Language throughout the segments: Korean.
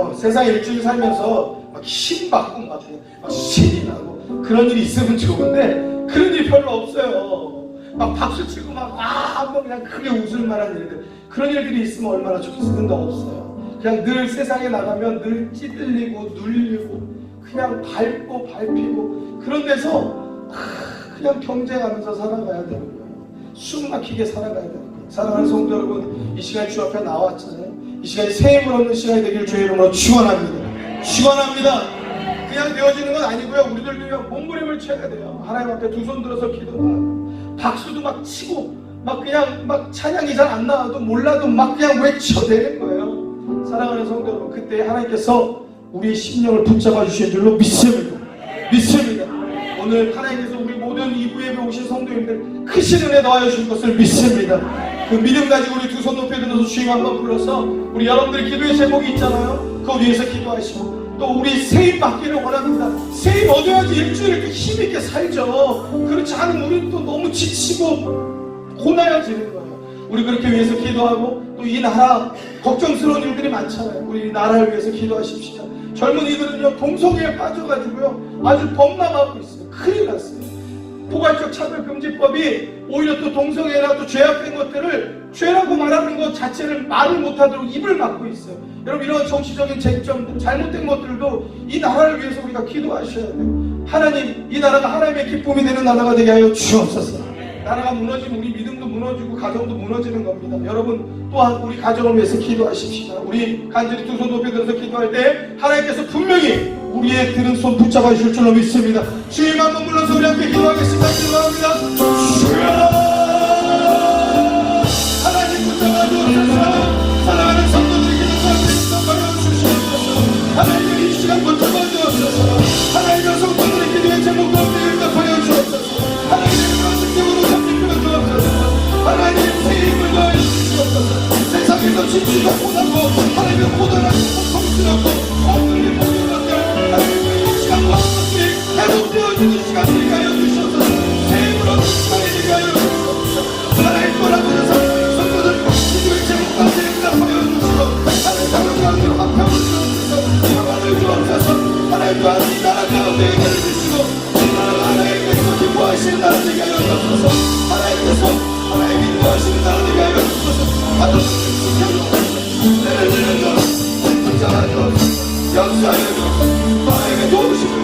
있잖아요. 세상 일주일 살면서 막 힘받고 막 신이 나고 그런 일이 있으면 좋은데 그런 일이 별로 없어요. 막 박수 치고 한번 그냥 크게 웃을 만한 일들, 그런 일들이 있으면 얼마나 좋겠어요. 근데 없어요. 그냥 늘 세상에 나가면 늘 찌들리고 눌리고 그냥 밟히고 그런 데서 그냥 경쟁하면서 살아가야 되는 거예요. 숨 막히게 살아가야 되는 거예요. 사랑하는 성도 여러분, 이 시간 주 앞에 나왔잖아요. 이 시간이 새 힘을 얻는 시간이 되기를 주의 이름으로 축원합니다. 축원합니다. 그냥 되어지는 건 아니고요. 우리들도 몸부림을 쳐야 돼요. 하나님 앞에 두 손 들어서 기도하고 박수도 막 치고 그냥 찬양이 잘 안 나와도 몰라도 그냥 외쳐대는 거예요. 사랑하는 성도 여러분, 그때 하나님께서 우리의 심령을 붙잡아 주신 줄로 믿습니다. 오늘 하나님께서 우리 모든 이부 예배 오신 성도님들 크신 은혜 더하여 주실 것을 믿습니다. 그 믿음 가지고 우리 두 손 높여 들어서 주님 한번 불러서 우리 여러분들의 기도의 제목이 있잖아요. 그거 위해서 기도하시고 또 우리 세임 받기를 원합니다. 세임 얻어야지 일주일 힘있게 살죠. 그렇지 않으면 우리는 또 너무 지치고 고나여지는 거예요. 우리 그렇게 위해서 기도하고 또 이 나라 걱정스러운 일들이 많잖아요. 우리 이 나라를 위해서 기도하십시다. 젊은이들은요 동성애에 빠져가지고요 아주 범람하고 있어요. 큰일 났어요. 포괄적 차별금지법이 오히려 또 동성애나 또 죄악된 것들을 죄라고 말하는 것 자체를 말을 못하도록 입을 막고 있어요. 여러분, 이런 정치적인 쟁점들, 잘못된 것들도 이 나라를 위해서 우리가 기도하셔야 돼요. 하나님, 이 나라가 하나님의 기쁨이 되는 나라가 되게 하여 주옵소서. 나라가 무너지면 우리 믿음도 무너지고 가정도 무너지는 겁니다. 여러분, 또한 우리 가정을 위해서 기도하십시다. 우리 간절히 두 손 높여 들어서 기도할 때 하나님께서 분명히 우리의 드는 손 붙잡아 주실 줄로 믿습니다. 주님 한번 불러서 우리 함께 기도하겠습니다. 기도합니다. 주여, 하나님 붙잡아 주옵소서. 사랑하는 성도들의 기도가 붙잡아 주시옵소서. 하나님 이 시간 붙잡아 주옵소서. 하나님의 성도들의 기도의 제목도 응답하여 주옵소서. 하나님의 말씀으로 잡히며 주옵소서. 하나님 새 힘을 더해 주시옵소서. 세상에서 진주가 고나고 하나님의 고단하고 고통스럽고 없는 모든 것들 하나님의 이 시간 모든 것들이 회복되어지는 시간이 되게 하여 주시옵소서. 새 힘을 얻는 시간이 되게 하여 주시옵소서. 하나님 돌아보셔서 성도들 기도의 제목까지 응답하여 주시고 하나님 사랑하는 합평을 주옵소서. 평안을 주옵소서. 하나님 또한 이 나라 가운데 은혜를 주시고 이 나라가 하나님께서 기뻐하시는 나라 되게 하여 주옵소서. 하나님께서 하나님이 기뻐하시는 나라 되게 하여 주옵소서. 하나님 내를 들려줘 붙잡아줘 역사하여줘 하나님의 도우심을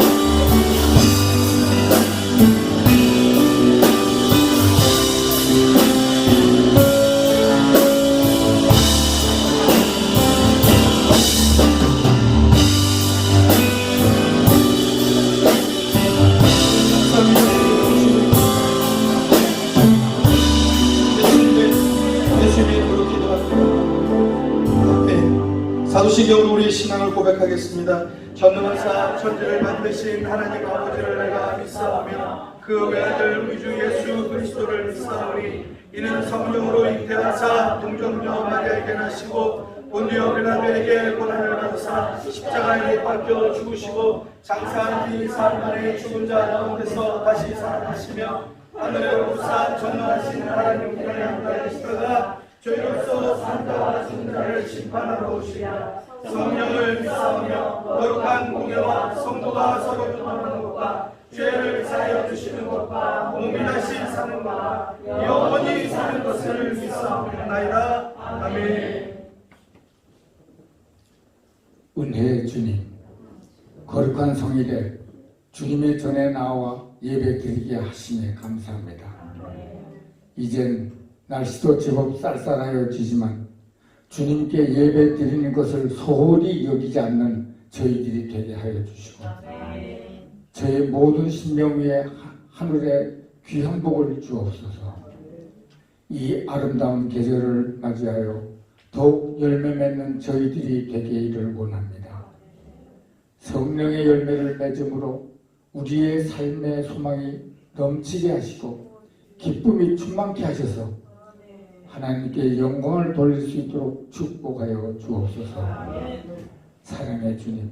사도신경으로 우리의 신앙을 고백하겠습니다. 전능하사 천지를 만드신 하나님 아버지를 내가 믿사오며 그 외아들 우리 주 예수 그리스도를 믿사오니 이는 성령으로 잉태하사 동정녀 마리아에게 나시고 본디오 빌라도에게 고난을 받으사 십자가에 못 박혀 죽으시고 장사한 뒤 사흘 만에 죽은 자 가운데서 다시 살아나시며 하늘에 오르사 전능하신 하나님 우편에 앉아계시다가 죄로서 산자와 죽은 자를 심판하러 오시리라. 성령을 믿사오며 거룩한 공예와 성도가 서로 교통하는 것과 죄를 사하여 주시는 것과 몸이 다시 사는 것과 영원히 사는 것을 믿사옵나이다. 아멘. 은혜의 주님, 거룩한 성일에 주님의 전에 나와 예배드리게 하시니 감사합니다. 이젠 날씨도 제법 쌀쌀하여지지만 주님께 예배 드리는 것을 소홀히 여기지 않는 저희들이 되게 하여 주시고 저의 모든 신명 위에 하늘의 귀한 복을 주옵소서. 이 아름다운 계절을 맞이하여 더욱 열매 맺는 저희들이 되기를 원합니다. 성령의 열매를 맺음으로 우리의 삶의 소망이 넘치게 하시고 기쁨이 충만케 하셔서 하나님께 영광을 돌릴 수 있도록 축복하여 주옵소서. 사랑의 주님,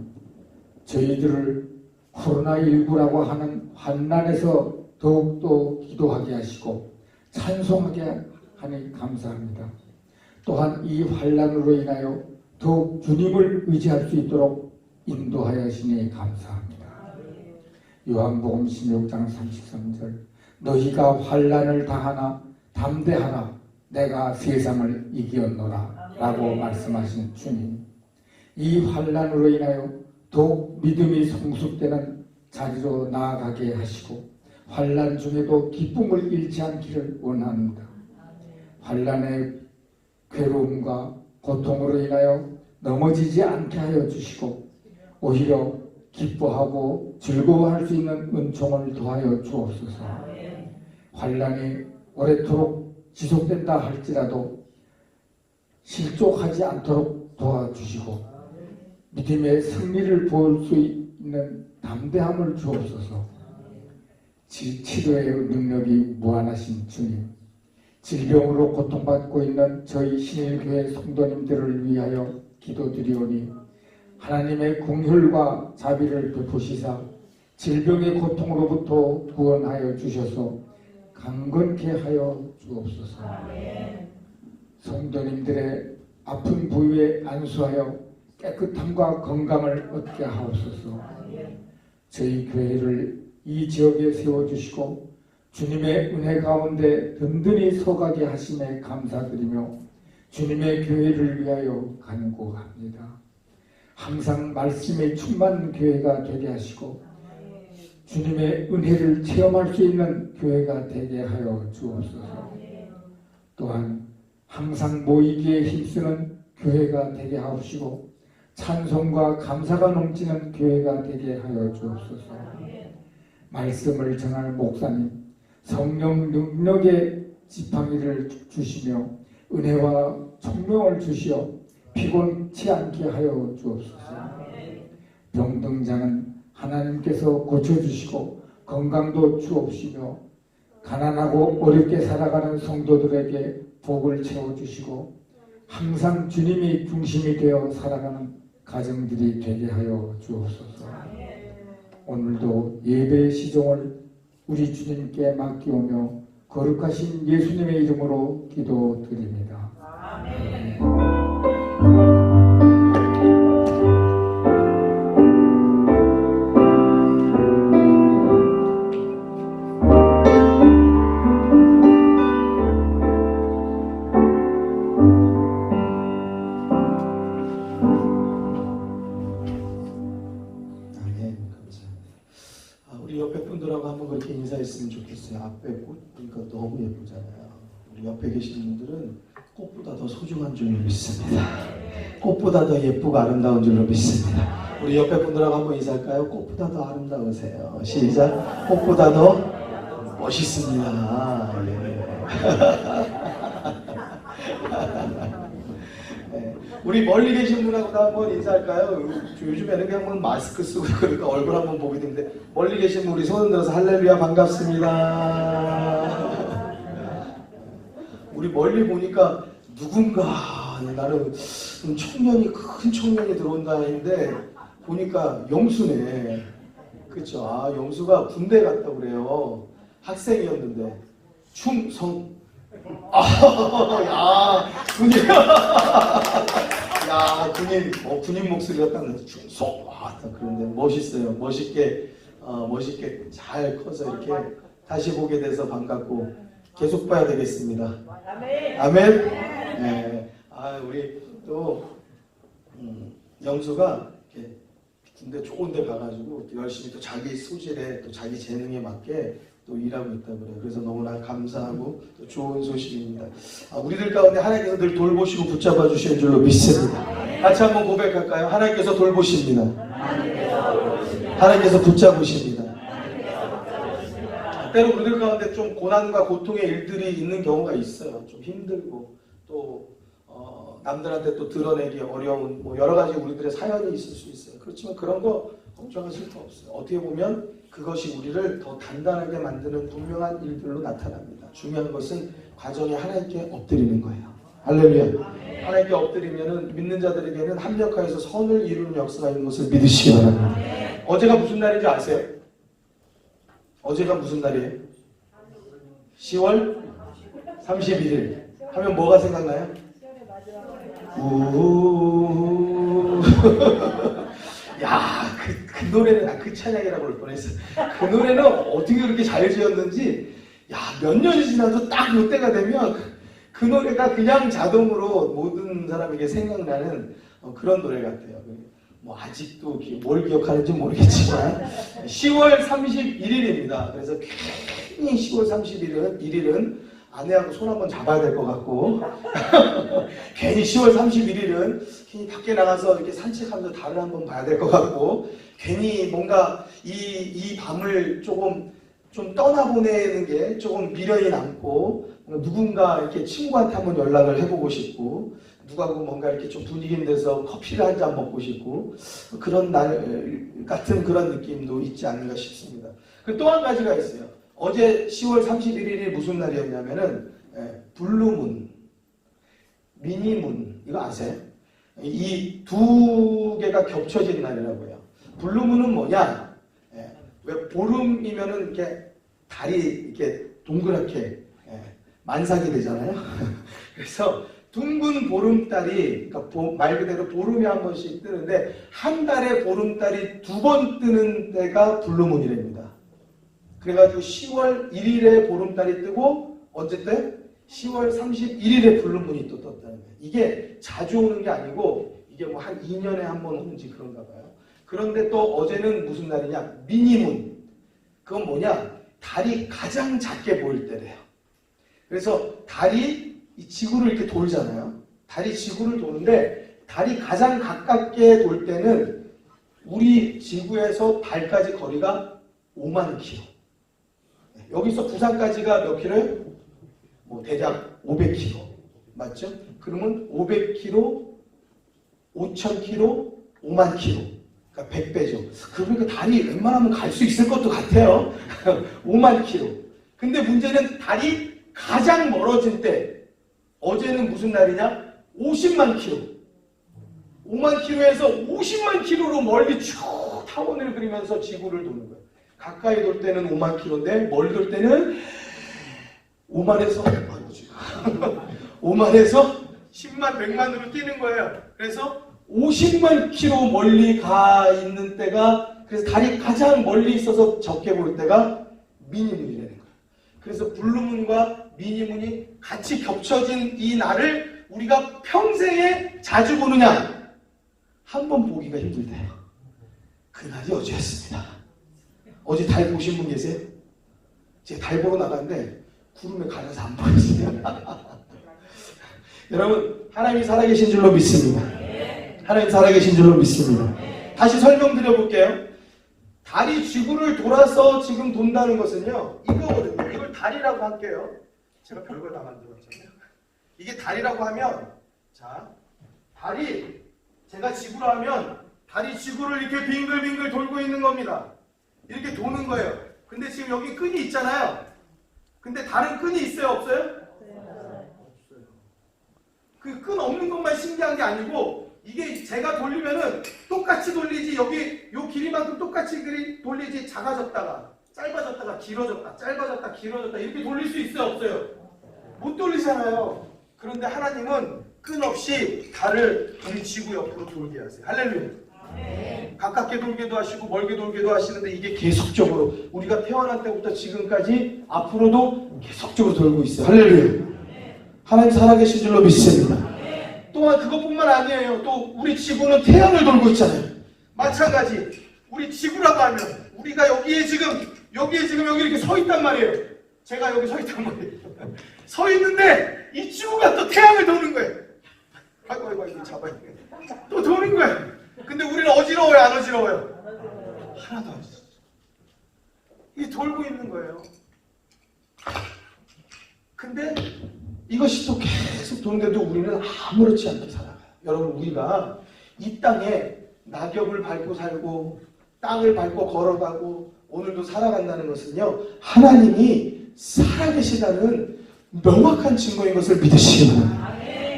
저희들을 코로나19라고 하는 환난에서 더욱더 기도하게 하시고 찬송하게 하니 감사합니다. 또한 이 환난으로 인하여 더욱 주님을 의지할 수 있도록 인도하여 주시니 감사합니다. 요한복음 16장 33절 너희가 환난을 당하나 담대하라 내가 세상을 이기었노라 라고 말씀하신 주님, 이 환난으로 인하여 더욱 믿음이 성숙되는 자리로 나아가게 하시고 환난 중에도 기쁨을 잃지 않기를 원합니다. 환난의 괴로움과 고통으로 인하여 넘어지지 않게 하여 주시고 오히려 기뻐하고 즐거워할 수 있는 은총을 더하여 주옵소서. 환난이 오래도록 지속된다 할지라도 실족하지 않도록 도와주시고 믿음의 승리를 볼 수 있는 담대함을 주옵소서. 치료의 능력이 무한하신 주님, 질병으로 고통받고 있는 저희 신일교회 성도님들을 위하여 기도드리오니 하나님의 긍휼과 자비를 베푸시사 질병의 고통으로부터 구원하여 주셔서 강건케 하여 주옵소서. 성도님들의 아픈 부위에 안수하여 깨끗함과 건강을 얻게 하옵소서. 저희 교회를 이 지역에 세워주시고 주님의 은혜 가운데 든든히 서가게 하심에 감사드리며 주님의 교회를 위하여 간구합니다. 항상 말씀에 충만한 교회가 되게 하시고 주님의 은혜를 체험할 수 있는 교회가 되게 하여 주옵소서. 또한 항상 모이기에 힘쓰는 교회가 되게 하옵시고 찬송과 감사가 넘치는 교회가 되게 하여 주옵소서. 말씀을 전할 목사님, 성령 능력의 지팡이를 주시며 은혜와 총명을 주시어 피곤치 않게 하여 주옵소서. 병등자는 하나님께서 고쳐주시고 건강도 주옵시며 가난하고 어렵게 살아가는 성도들에게 복을 채워주시고 항상 주님이 중심이 되어 살아가는 가정들이 되게 하여 주옵소서. 오늘도 예배의 시종을 우리 주님께 맡기오며 거룩하신 예수님의 이름으로 기도드립니다. 아멘. 우리 옆에 분들하고 한번 그렇게 인사했으면 좋겠어요. 앞에 꽃 보니까 너무 예쁘잖아요. 우리 옆에 계신 분들은 꽃보다 더 소중한 줄로 믿습니다. 꽃보다 더 예쁘고 아름다운 줄로 믿습니다. 우리 옆에 분들하고 한번 인사할까요? 꽃보다 더 아름다우세요. 시작. 꽃보다 더 멋있습니다. 네. 우리 멀리 계신 분하고 한번 인사할까요? 요즘에는 그냥 뭐 마스크 쓰고 그러니까 얼굴 한번 보게 되는데 멀리 계신 분 우리 손 들어서 할렐루야 반갑습니다. 우리 멀리 보니까 누군가 나는 청년이 큰 청년이 들어온다 했는데 보니까 영수네. 그렇죠? 아 영수가 군대 갔다 그래요. 학생이었는데 충성. 야 군인. 야 군인 목소리가 딱 나서 충성. 그런데 멋있어요. 멋있게 잘 커서 이렇게 다시 보게 돼서 반갑고 계속 봐야 되겠습니다. 아멘. 네. 우리 또 영수가 이렇게 군대 좋은데 가가지고 열심히 또 자기 소질에 또 자기 재능에 맞게 또 일하고 있다 그래요. 그래서 너무나 감사하고 또 좋은 소식입니다. 우리들 가운데 하나님께서 늘 돌보시고 붙잡아 주시는 줄로 믿습니다. 같이 한번 고백할까요? 하나님께서 돌보십니다. 하나님께서 붙잡으십니다. 때로 우리들 가운데 좀 고난과 고통의 일들이 있는 경우가 있어요. 좀 힘들고 또 남들한테 또 드러내기 어려운 뭐 여러 가지 우리들의 사연이 있을 수 있어요. 그렇지만 그런 거 걱정하실 거 없어요. 어떻게 보면 그것이 우리를 더 단단하게 만드는 분명한 일들로 나타납니다. 중요한 것은 과정에 하나님께 엎드리는 거예요. 할렐루야. 하나님께 엎드리면은 믿는 자들에게는 합력하여서 선을 이루는 역사가 있는 것을 믿으시기 바랍니다. 어제가 무슨 날인지 아세요? 어제가 무슨 날이에요? 10월 31일 하면 뭐가 생각나요? 우. 야, 그 노래는, 그 찬양이라고 할 뻔했어. 그 노래는 어떻게 그렇게 잘 지었는지, 야, 몇 년이 지나도 딱 이때가 되면 그 노래가 그냥 자동으로 모든 사람에게 생각나는 그런 노래 같아요. 뭐 아직도 뭘 기억하는지 모르겠지만 10월 31일입니다. 그래서 괜히 10월 31일은 아내하고 손 한번 잡아야 될 것 같고 괜히 10월 31일은 괜히 밖에 나가서 이렇게 산책하면서 달을 한번 봐야 될 것 같고 괜히 뭔가 이 밤을 좀 떠나보내는 게 조금 미련이 남고 누군가 이렇게 친구한테 한번 연락을 해보고 싶고 누가고 뭔가 이렇게 좀 분위기 있는 데서 커피를 한 잔 먹고 싶고 그런 날 같은 그런 느낌도 있지 않는가 싶습니다. 또 한 가지가 있어요. 어제 10월 31일이 무슨 날이었냐면은 블루문, 미니문 이거 아세요? 이 두 개가 겹쳐진 날이라고 해요. 블루문은 뭐냐? 왜 보름이면은 이렇게 달이 이렇게 동그랗게 만삭이 되잖아요. 그래서 둥근 보름달이 그러니까 말 그대로 보름이 한 번씩 뜨는데 한 달에 보름달이 2번 뜨는 때가 블루문이랍니다. 그래가지고 10월 1일에 보름달이 뜨고 언제 때? 10월 31일에 블루문이 또 떴다는 거예요. 이게 자주 오는 게 아니고 이게 뭐 한 2년에 한 번 오는지 그런가 봐요. 그런데 또 어제는 무슨 날이냐? 미니문. 그건 뭐냐? 달이 가장 작게 보일 때래요. 그래서 달이 이 지구를 이렇게 돌잖아요. 달이 지구를 도는데 달이 가장 가깝게 돌 때는 우리 지구에서 달까지 거리가 5만 킬로. 여기서 부산까지가 몇 킬로예요? 뭐 대략 500킬로. 맞죠? 그러면 500킬로, 5,000킬로, 5만 킬로. 그러니까 100배죠. 그러니까 달이 웬만하면 갈 수 있을 것도 같아요. 5만 킬로. 근데 문제는 달이 가장 멀어진 때 어제는 무슨 날이냐? 50만 킬로. 5만 킬로에서 50만 킬로로 멀리 쭉 타원을 그리면서 지구를 도는 거예요. 가까이 돌 때는 5만 킬로인데 멀리 돌 때는 5만에서 5만에서 10만, 100만으로 뛰는 거예요. 그래서 50만 킬로 멀리 가 있는 때가 그래서 달이 가장 멀리 있어서 적게 볼 때가 미니문이라는 거예요. 그래서 블루문과 미니문이 같이 겹쳐진 이 날을 우리가 평생에 자주 보느냐? 한 번 보기가 힘들대요. 그날이 어제였습니다. 어제 달 보신 분 계세요? 제가 달 보러 나갔는데 구름에 가려서 안 보였어요. 여러분 하나님이 살아계신 줄로 믿습니다. 하나님 살아계신 줄로 믿습니다. 다시 설명드려 볼게요. 달이 지구를 돌아서 지금 돈다는 것은요 이거거든요. 이걸 달이라고 할게요. 제가 별걸 다 만들었잖아요. 이게 달이라고 하면 자 달이 제가 지구로 하면 달이 지구를 이렇게 빙글빙글 돌고 있는 겁니다. 이렇게 도는 거예요. 근데 지금 여기 끈이 있잖아요. 근데 다른 끈이 있어요? 없어요? 없어요. 그 끈 없는 것만 신기한 게 아니고 이게 제가 돌리면은 똑같이 돌리지 여기 요 길이만큼 똑같이 돌리지 작아졌다가 짧아졌다가 길어졌다 짧아졌다 길어졌다 이렇게 돌릴 수 있어요? 없어요? 못 돌리잖아요. 그런데 하나님은 끊없이 달을 우리 지구 옆으로 돌게 하세요. 할렐루야. 가깝게 돌게도 하시고 멀게 돌게도 하시는데 이게 계속적으로 우리가 태어난 때부터 지금까지 앞으로도 계속적으로 돌고 있어요. 할렐루야. 하나님 살아계신 줄로 믿습니다. 또한 그것뿐만 아니에요. 또 우리 지구는 태양을 돌고 있잖아요. 마찬가지 우리 지구라고 하면 우리가 여기에 지금 여기 이렇게 서 있단 말이에요. 제가 여기 서 있단 말이에요. 서 있는데 이 지구가 또 태양을 도는 거예요. 아이고 이거 잡아야 돼. 또 도는 거예요. 근데 우리는 어지러워요, 안 어지러워요? 하나도 안 어지러워요. 이게 돌고 있는 거예요. 근데 이것이 또 계속 도는데도 우리는 아무렇지 않게 살아가요. 여러분 우리가 이 땅에 낙엽을 밟고 살고 땅을 밟고 걸어가고 오늘도 살아간다는 것은요 하나님이 살아계시다는 명확한 증거인 것을 믿으시기 바랍니다.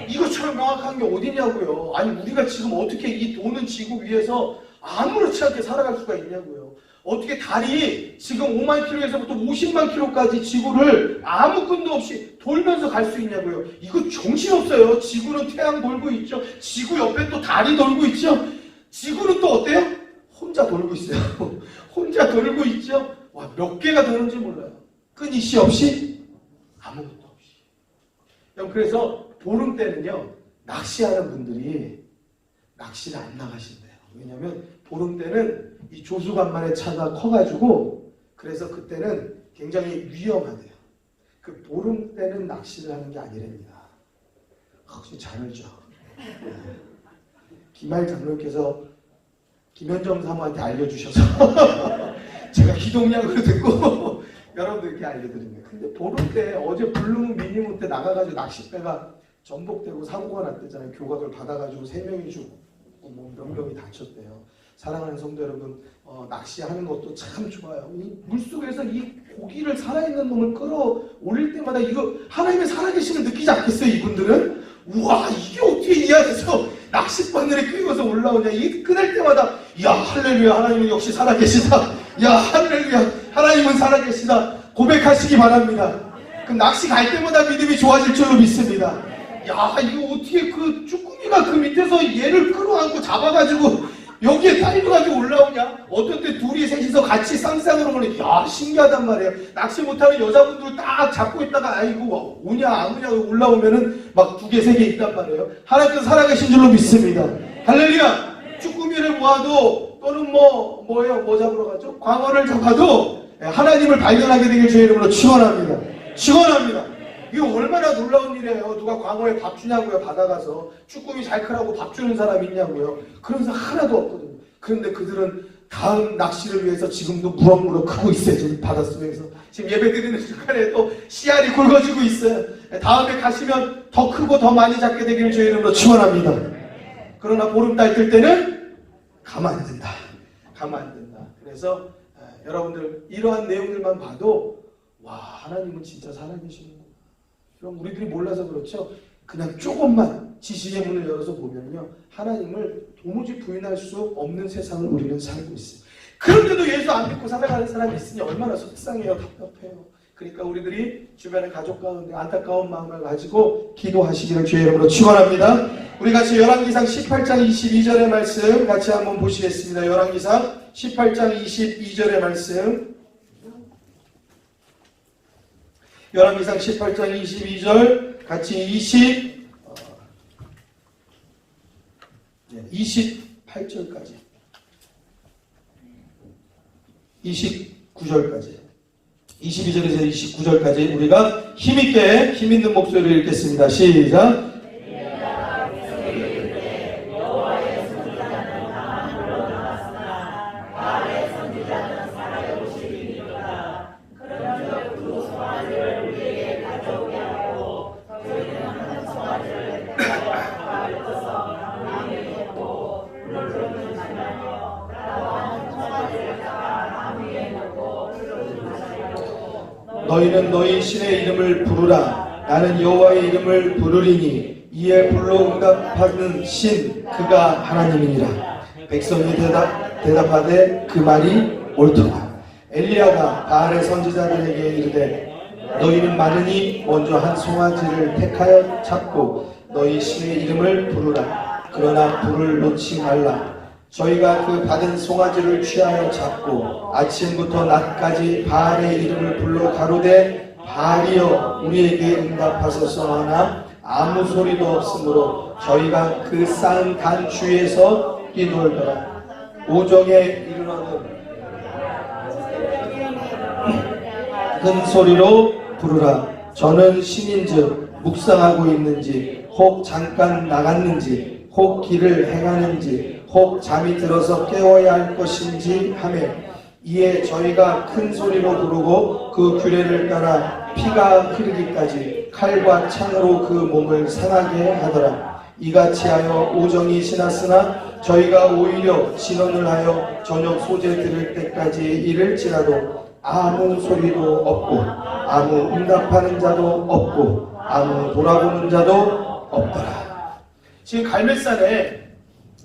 이것처럼 명확한 게 어디냐고요. 아니 우리가 지금 어떻게 이 도는 지구 위에서 아무렇지 않게 살아갈 수가 있냐고요. 어떻게 달이 지금 5만 킬로에서부터 50만 킬로까지 지구를 아무 끈도 없이 돌면서 갈 수 있냐고요. 이거 정신없어요. 지구는 태양 돌고 있죠. 지구 옆에 또 달이 돌고 있죠. 지구는 또 어때요? 혼자 돌고 있어요. 혼자 돌고 있죠. 와, 몇 개가 도는지 몰라요. 끊임이 없이 아무것도 없이. 그래서 보름 때는요, 낚시하는 분들이 낚시를 안 나가신대요. 왜냐하면 보름 때는 이 조수간만의 차가 커가지고, 그래서 그때는 굉장히 위험하대요. 그 보름 때는 낚시를 하는 게 아니랍니다. 혹시 잘 알죠? 김하일 장로님께서 김현정 사모한테 알려주셔서 제가 기동량으로 듣고 여러분들께 알려드립니다. 근데 보름 때 어제 블루문 미니문 때 나가가지고 낚싯배가 전복되고 사고가 났대잖아요. 교각을 받아가지고 3명이 죽고 뭐 몇 명이 다쳤대요. 사랑하는 성도 여러분, 낚시하는 것도 참 좋아요. 이 물속에서 이 고기를 살아있는 놈을 끌어올릴 때마다 이거 하나님의 살아계심을 느끼지 않겠어요? 이분들은? 우와, 이게 어떻게 이 안에서 낚싯바늘에 끌고서 올라오냐. 이 끊을 때마다 야, 할렐루야, 하나님은 역시 살아계시다. 야, 할렐루야, 하나님은 살아계시다. 고백하시기 바랍니다. 그럼 낚시 갈 때마다 믿음이 좋아질 줄로 믿습니다. 야, 이거 어떻게 그 쭈꾸미가 그 밑에서 얘를 끌어안고 잡아가지고 여기에 딸려가지고 올라오냐? 어떤 때 둘이 셋이서 같이 쌍쌍으로 보니 야, 신기하단 말이에요. 낚시 못하는 여자분들 딱 잡고 있다가 아이고 오냐 안 오냐 올라오면은 막 2개, 3개 있단 말이에요. 하나님께서 살아계신 줄로 믿습니다. 할렐루야. 쭈꾸미를 모아도 또는 뭐 잡으러 가죠? 광어를 잡아도 하나님을 발견하게 되길 주의 이름으로 축원합니다. 축원합니다. 이거 얼마나 놀라운 일이에요. 누가 광어에 밥 주냐고요. 받아가서 쭈꾸미 잘 크라고 밥 주는 사람 있냐고요. 그런 사람 하나도 없거든요. 그런데 그들은 다음 낚시를 위해서 지금도 무럭무럭 크고 있어요. 지금 바닷속에서 지금 예배드리는 중간에도 씨알이 굵어지고 있어요. 다음에 가시면 더 크고 더 많이 잡게 되기를 주의 이름으로 축원합니다. 그러나 보름달 뜰 때는 가만 안 된다. 가만 안 된다. 그래서 여러분들 이러한 내용들만 봐도 와, 하나님은 진짜 살아계시는구나. 그럼 우리들이 몰라서 그렇죠. 그냥 조금만 지식의 문을 열어서 보면요, 하나님을 도무지 부인할 수 없는 세상을 우리는 살고 있어요. 그런데도 예수 안 믿고 살아가는 사람이 있으니 얼마나 속상해요. 답답해요. 그러니까 우리들이 주변의 가족 가운데 안타까운 마음을 가지고 기도하시기를 주의 이름으로 축원합니다. 우리 같이 열왕기상 18장 22절의 말씀 같이 한번 보시겠습니다. 열왕기상 18장 22절의 말씀. 열왕기상 18장 22절 같이 28절까지 29절까지 22절에서 29절까지 우리가 힘있게 힘있는 목소리를 읽겠습니다. 시작. 너희는 너희 신의 이름을 부르라. 나는 여호와의 이름을 부르리니 이에 불로 응답하는 신 그가 하나님이니라. 백성이 대답하되 그 말이 옳도다. 엘리야가 바알의 선지자들에게 이르되 너희는 많으니 먼저 한 송아지를 택하여 잡고 너희 신의 이름을 부르라. 그러나 불을 놓지 말라. 저희가 그 받은 송아지를 취하여 잡고 아침부터 낮까지 바알의 이름을 불러 가로되 바알이여 우리에게 응답하소서 하나 아무 소리도 없으므로 저희가 그 쌓은 단 주위에서 뛰놀더라. 오정에 이르러는 큰 소리로 부르라. 저는 신인즉 묵상하고 있는지 혹 잠깐 나갔는지 혹 길을 행하는지 혹 잠이 들어서 깨워야 할 것인지 하며 이에 저희가 큰 소리로 부르고 그 규례를 따라 피가 흐르기까지 칼과 창으로 그 몸을 상하게 하더라. 이같이 하여 오정이 지났으나 저희가 오히려 진언을 하여 저녁 소재 들을 때까지 이를지라도 아무 소리도 없고 아무 응답하는 자도 없고 아무 돌아보는 자도 없더라. 지금 갈멜산에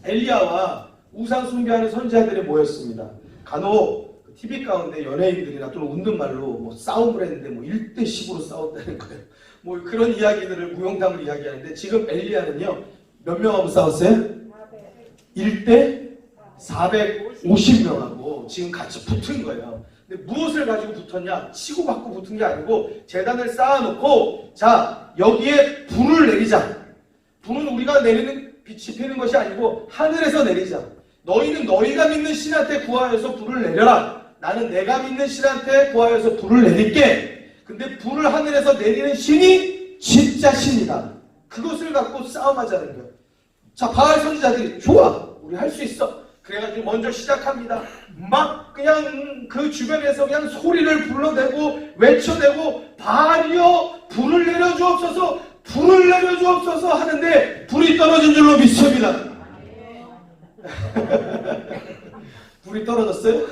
엘리야와 우상 숭배하는 선지자들이 모였습니다. 간혹 TV 가운데 연예인들이나 또는 웃는 말로 뭐 싸움을 했는데 뭐 1대 10으로 싸웠다는 거예요. 뭐 그런 이야기들을 무용담을 이야기하는데 지금 엘리야는요 몇 명하고 싸웠어요? 1대 450명하고 지금 같이 붙은 거예요. 근데 무엇을 가지고 붙었냐? 치고받고 붙은 게 아니고 제단을 쌓아놓고 자 여기에 불을 내리자. 불은 우리가 내리는 빛이 피는 것이 아니고 하늘에서 내리자. 너희는 너희가 믿는 신한테 구하여서 불을 내려라. 나는 내가 믿는 신한테 구하여서 불을 내릴게. 근데 불을 하늘에서 내리는 신이 진짜 신이다. 그것을 갖고 싸움하자는 거예요. 자, 바알 선지자들이 좋아. 우리 할 수 있어. 그래가지고 먼저 시작합니다. 막 그냥 그 주변에서 그냥 소리를 불러대고 외쳐대고 바알이여 불을 내려주옵소서 불을 내려주옵소서 하는데 불이 떨어진 줄로 믿습니다. 불이 떨어졌어요?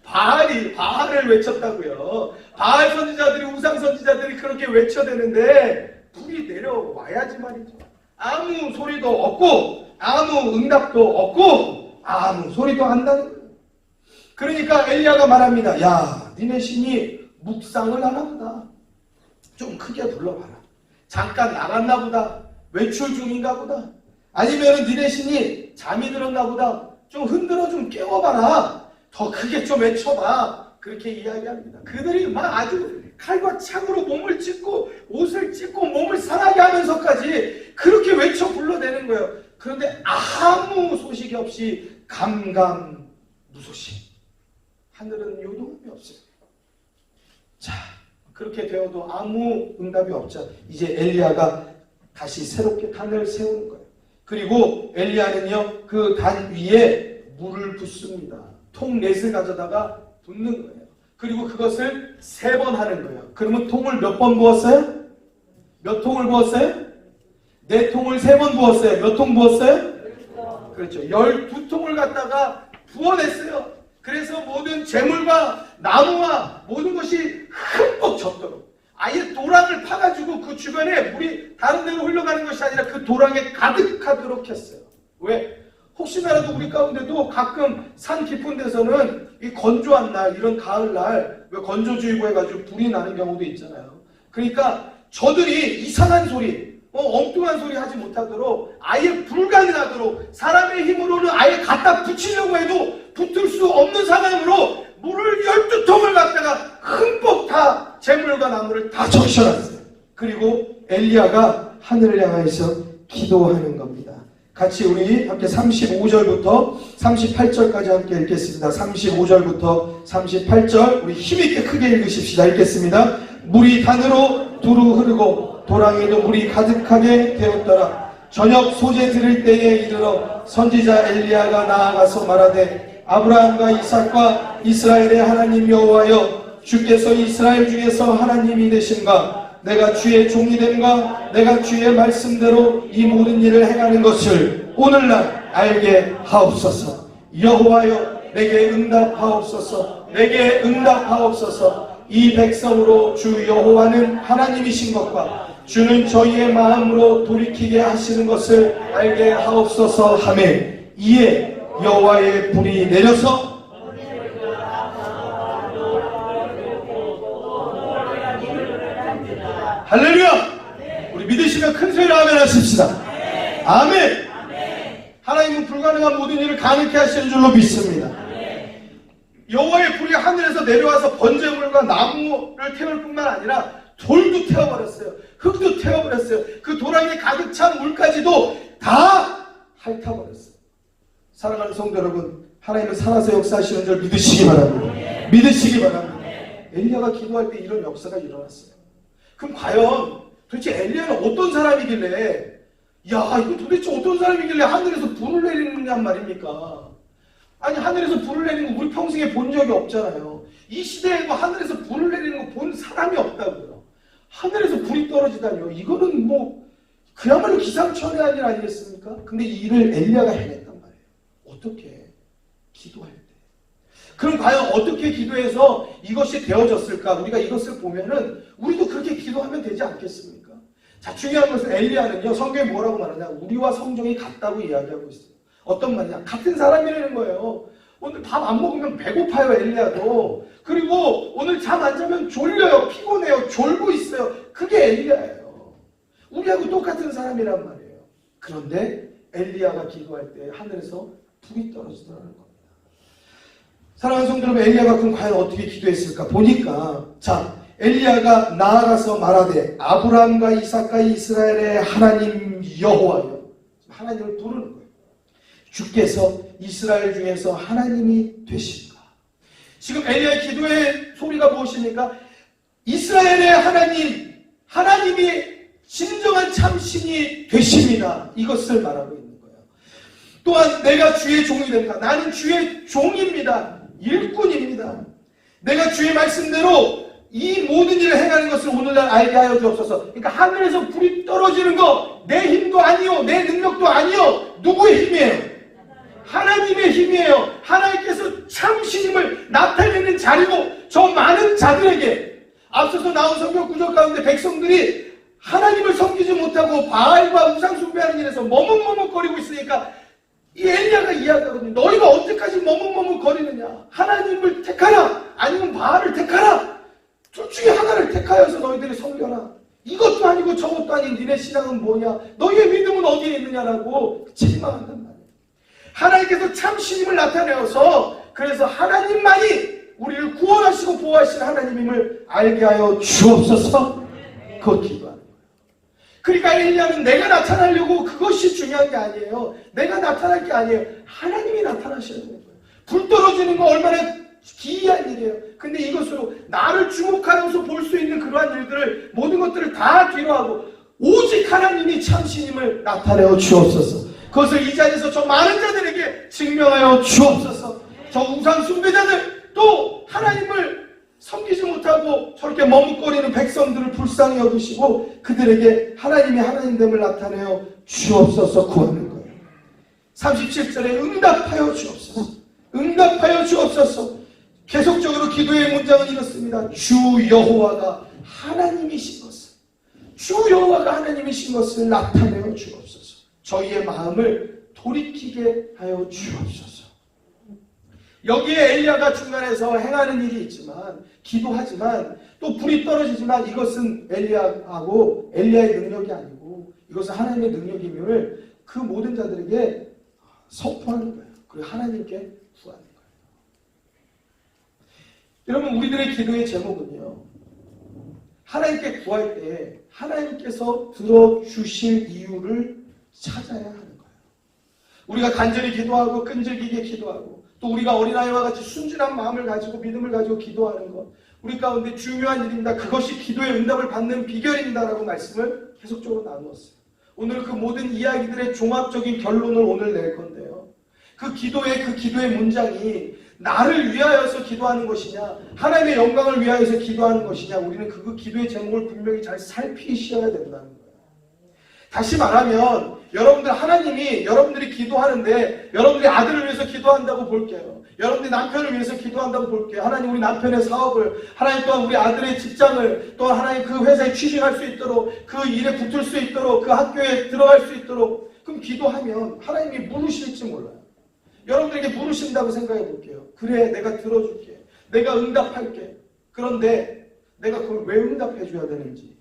바알을 외쳤다고요. 바알 선지자들이 우상 선지자들이 그렇게 외쳐대는데 불이 내려와야지 말이죠. 아무 소리도 없고 아무 응답도 없고 아무 소리도 안 나는 거예요. 그러니까 엘리야가 말합니다. 야, 니네 신이 묵상을 하나 보다. 좀 크게 불러봐라. 잠깐 나갔나 보다. 외출 중인가 보다. 아니면 니네 신이 잠이 들었나 보다. 좀 흔들어 좀 깨워봐라. 더 크게 좀 외쳐봐. 그렇게 이야기합니다. 그들이 막 아주 칼과 창으로 몸을 찢고 옷을 찢고 몸을 상하게 하면서까지 그렇게 외쳐 불러대는 거예요. 그런데 아무 소식이 없이 감감무소식. 하늘은 요동함이 없어요. 자, 그렇게 되어도 아무 응답이 없죠. 이제 엘리야가 다시 새롭게 단을 세우는 거예요. 그리고 엘리야는요 그 단 위에 물을 붓습니다. 통 넷을 가져다가 붓는 거예요. 그리고 그것을 3번 하는 거예요. 그러면 통을 몇 번 부었어요? 몇 통을 부었어요? 4통을 3번 부었어요. 몇 통 부었어요? 그렇죠. 12통을 갖다가 부어냈어요. 그래서 모든 재물과 나무와 모든 것이 흠뻑 젖도록 아예 도랑을 파가지고 그 주변에 물이 다른 데로 흘러가는 것이 아니라 그 도랑에 가득하도록 했어요. 왜? 혹시나라도 우리 가운데도 가끔 산 깊은 데서는 이 건조한 날, 이런 가을날 왜 건조주의보 해가지고 불이 나는 경우도 있잖아요. 그러니까 저들이 이상한 소리, 엉뚱한 소리 하지 못하도록 아예 불가능하도록 사람의 힘으로는 아예 갖다 붙이려고 해도 붙을 수 없는 상황으로 물을 12통을 갖다가 흠뻑 다 재물과 나무를 다 적셔놨어요. 그리고 엘리야가 하늘을 향해서 기도하는 겁니다. 같이 우리 함께 35절부터 38절까지 함께 읽겠습니다. 35절부터 38절 우리 힘있게 크게 읽으십시다. 읽겠습니다. 물이 단으로 두루 흐르고 도랑에도 물이 가득하게 되었더라. 저녁 소재 들을 때에 이르러 선지자 엘리야가 나아가서 말하되 아브라함과 이삭과 이스라엘의 하나님 여호와여 주께서 이스라엘 중에서 하나님이 되신가 내가 주의 종이됨과 내가 주의 말씀대로 이 모든 일을 행하는 것을 오늘날 알게 하옵소서. 여호와여 내게 응답하옵소서. 내게 응답하옵소서. 이 백성으로 주 여호와는 하나님이신 것과 주는 저희의 마음으로 돌이키게 하시는 것을 알게 하옵소서 하매 이에 여호와의 불이 내려서 할렐루야! 우리 믿으시면 큰 소리로 아멘 하십시다. 아멘! 하나님은 불가능한 모든 일을 가능케 하시는 줄로 믿습니다. 여호와의 불이 하늘에서 내려와서 번제물과 나무를 태울 뿐만 아니라 돌도 태워버렸어요. 흙도 태워버렸어요. 그 도랑에 가득 찬 물까지도 다 핥아버렸어요. 사랑하는 성도 여러분, 하나님은 살아서 역사하시는 줄 믿으시기 바랍니다. 믿으시기 바랍니다. 엘리야가 기도할 때 이런 역사가 일어났어요. 그럼 과연 도대체 엘리야는 어떤 사람이길래 이거 도대체 어떤 사람이길래 하늘에서 불을 내리느냔 말입니까? 아니 하늘에서 불을 내리는 거 우리 평생에 본 적이 없잖아요. 이 시대에도 하늘에서 불을 내리는 거 본 사람이 없다고요. 하늘에서 불이 떨어지다니요. 이거는 뭐 그야말로 기상천외한 일 아니겠습니까? 근데 이 일을 엘리야가 해냈단 말이에요. 어떻게? 기도할 때. 그럼 과연 어떻게 기도해서 이것이 되어졌을까? 우리가 이것을 보면은 우리도 그렇게 기도하면 되지 않겠습니까? 자, 중요한 것은 엘리야는요, 성경에 뭐라고 말하냐? 우리와 성정이 같다고 이야기하고 있어요. 어떤 말이냐? 같은 사람이라는 거예요. 오늘 밥 안 먹으면 배고파요, 엘리야도. 그리고 오늘 잠 안 자면 졸려요, 피곤해요, 졸고 있어요. 그게 엘리야예요. 우리하고 똑같은 사람이란 말이에요. 그런데 엘리야가 기도할 때 하늘에서 불이 떨어지더라는 겁니다. 사랑하는 성도 여러분, 엘리야가 그럼 과연 어떻게 기도했을까 보니까, 자, 엘리야가 나아가서 말하되 아브라함과 이삭과 이스라엘의 하나님 여호와여, 하나님을 부르는 거예요. 주께서 이스라엘 중에서 하나님이 되십니다. 지금 엘리야의 기도의 소리가 무엇입니까? 이스라엘의 하나님, 하나님이 진정한 참신이 되십니다. 이것을 말하고 있는 거예요. 또한 내가 주의 종이 된다. 나는 주의 종입니다. 일꾼입니다. 내가 주의 말씀대로 이 모든 일을 행하는 것을 오늘날 알게 하여 주옵소서. 그러니까 하늘에서 불이 떨어지는 거 내 힘도 아니요, 내 능력도 아니요. 누구의 힘이에요? 하나님의 힘이에요. 하나님께서 참신임을 나타내는 자리고, 저 많은 자들에게 앞서서 나온 성경 구절 가운데 백성들이 하나님을 섬기지 못하고 바알과 우상 숭배하는 일에서 머뭇머뭇거리고 있으니까 이 엘리야가 이야기하거든요. 너희가 어떻게까지 머뭇머뭇거리느냐? 하나님을 택하라, 아니면 바알을 택하라. 둘 중에 하나를 택하여서 너희들이 섬겨라. 이것도 아니고 저것도 아닌 니네 신앙은 뭐냐? 너희의 믿음은 어디에 있느냐라고 책망한단 말이에요. 하나님께서 참신임을 나타내어서, 그래서 하나님만이 우리를 구원하시고 보호하시는 하나님임을 알게 하여 주옵소서. 그것 기도하는 거예요. 그러니까 엘리야는 내가 나타나려고, 그것이 중요한 게 아니에요. 내가 나타날 게 아니에요. 하나님이 나타나셔야 되는 거예요. 불 떨어지는 거 얼마나 기이한 일이에요. 근데 이것으로 나를 주목하면서 볼 수 있는 그러한 일들을, 모든 것들을 다 뒤로하고 오직 하나님이 참신임을 나타내어 주옵소서. 그것을 이 자리에서 저 많은 자들에게 증명하여 주옵소서. 저 우상 숭배자들, 또 하나님을 섬기지 못하고 저렇게 머뭇거리는 백성들을 불쌍히 여기시고 그들에게 하나님이 하나님됨을 나타내어 주옵소서 구하는 거예요. 37절에 응답하여 주옵소서. 응답하여 주옵소서. 계속적으로 기도의 문장은 이렇습니다. 주 여호와가 하나님이신 것을, 주 여호와가 하나님이신 것을 나타내어 주옵소서. 저희의 마음을 돌이키게 하여 주옵소서. 여기에 엘리야가 중간에서 행하는 일이 있지만, 기도하지만, 또 불이 떨어지지만, 이것은 엘리야하고 엘리야의 능력이 아니고 이것은 하나님의 능력임을 그 모든 자들에게 선포하는 거예요. 그리고 하나님께 구하는 거예요. 여러분, 우리들의 기도의 제목은요, 하나님께 구할 때 하나님께서 들어주실 이유를 찾아야 하는 거예요. 우리가 간절히 기도하고 끈질기게 기도하고, 또 우리가 어린아이와 같이 순진한 마음을 가지고 믿음을 가지고 기도하는 것, 우리 가운데 중요한 일입니다. 그것이 기도의 응답을 받는 비결입니다라고 말씀을 계속적으로 나누었어요. 오늘 그 모든 이야기들의 종합적인 결론을 오늘 낼 건데요, 그 기도의 문장이 나를 위하여서 기도하는 것이냐, 하나님의 영광을 위하여서 기도하는 것이냐, 우리는 그 기도의 제목을 분명히 잘 살피셔야 된다는 거예요. 다시 말하면 여러분들, 하나님이 여러분들이 기도하는데 여러분들이 아들을 위해서 기도한다고 볼게요. 여러분들이 남편을 위해서 기도한다고 볼게요. 하나님 우리 남편의 사업을, 하나님 또한 우리 아들의 직장을, 또한 하나님 그 회사에 취직할 수 있도록, 그 일에 붙을 수 있도록, 그 학교에 들어갈 수 있도록, 그럼 기도하면 하나님이 물으실지 몰라요. 여러분들에게 물으신다고 생각해 볼게요. 그래, 내가 들어줄게, 내가 응답할게. 그런데 내가 그걸 왜 응답해 줘야 되는지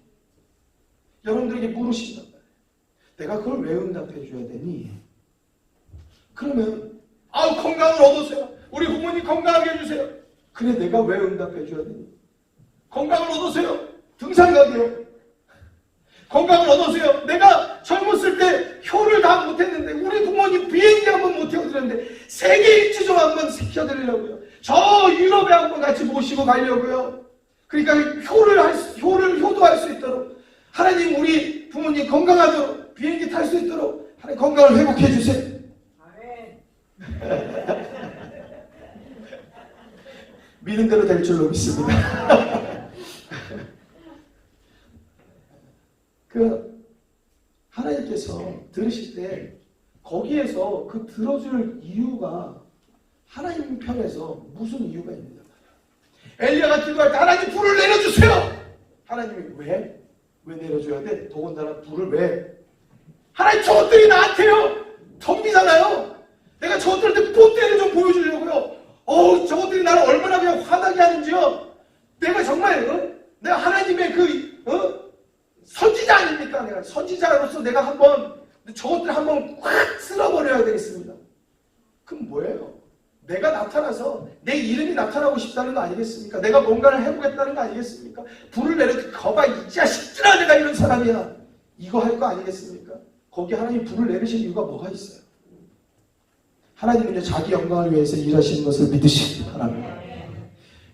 여러분들에게 물으신단 말이에요. 내가 그걸 왜 응답해 줘야 되니? 그러면 건강을 얻으세요. 우리 부모님 건강하게 해주세요. 그래, 내가 왜 응답해 줘야 되니? 건강을 얻으세요. 등산 가게요. 건강을 얻으세요. 내가 젊었을 때 효를 다 못했는데 우리 부모님 비행기 한번 못 태워드렸는데 세계 일주 좀 한번 시켜드리려고요. 저 유럽에 한번 같이 모시고 가려고요. 그러니까 효도할 수 있도록, 하나님 우리 부모님 건강하도록, 비행기 탈 수 있도록 하나님 건강을 회복해 주세요. 믿는 대로 될 줄로 믿습니다. 하나님께서 들으실 때 거기에서 그 들어줄 이유가 하나님 편에서 무슨 이유가 있느냐 말이에요. 엘리야가 기도할 때 하나님 불을 내려주세요. 하나님이 왜 내려줘야 돼? 더군다나 불을 왜? 하나님 저것들이 나한테요 덤비잖아요. 내가 저것들한테 뽐때를 좀 보여주려고요. 내가 나타나서 내 이름이 나타나고 싶다는 거 아니겠습니까? 내가 뭔가를 해보겠다는 거 아니겠습니까? 불을 내려 거봐 이 자식들아 내가 이런 사람이야. 이거 할 거 아니겠습니까? 거기 하나님 불을 내리신 이유가 뭐가 있어요? 하나님은요 자기 영광을 위해서 일하시는 것을 믿으시기 바랍니다.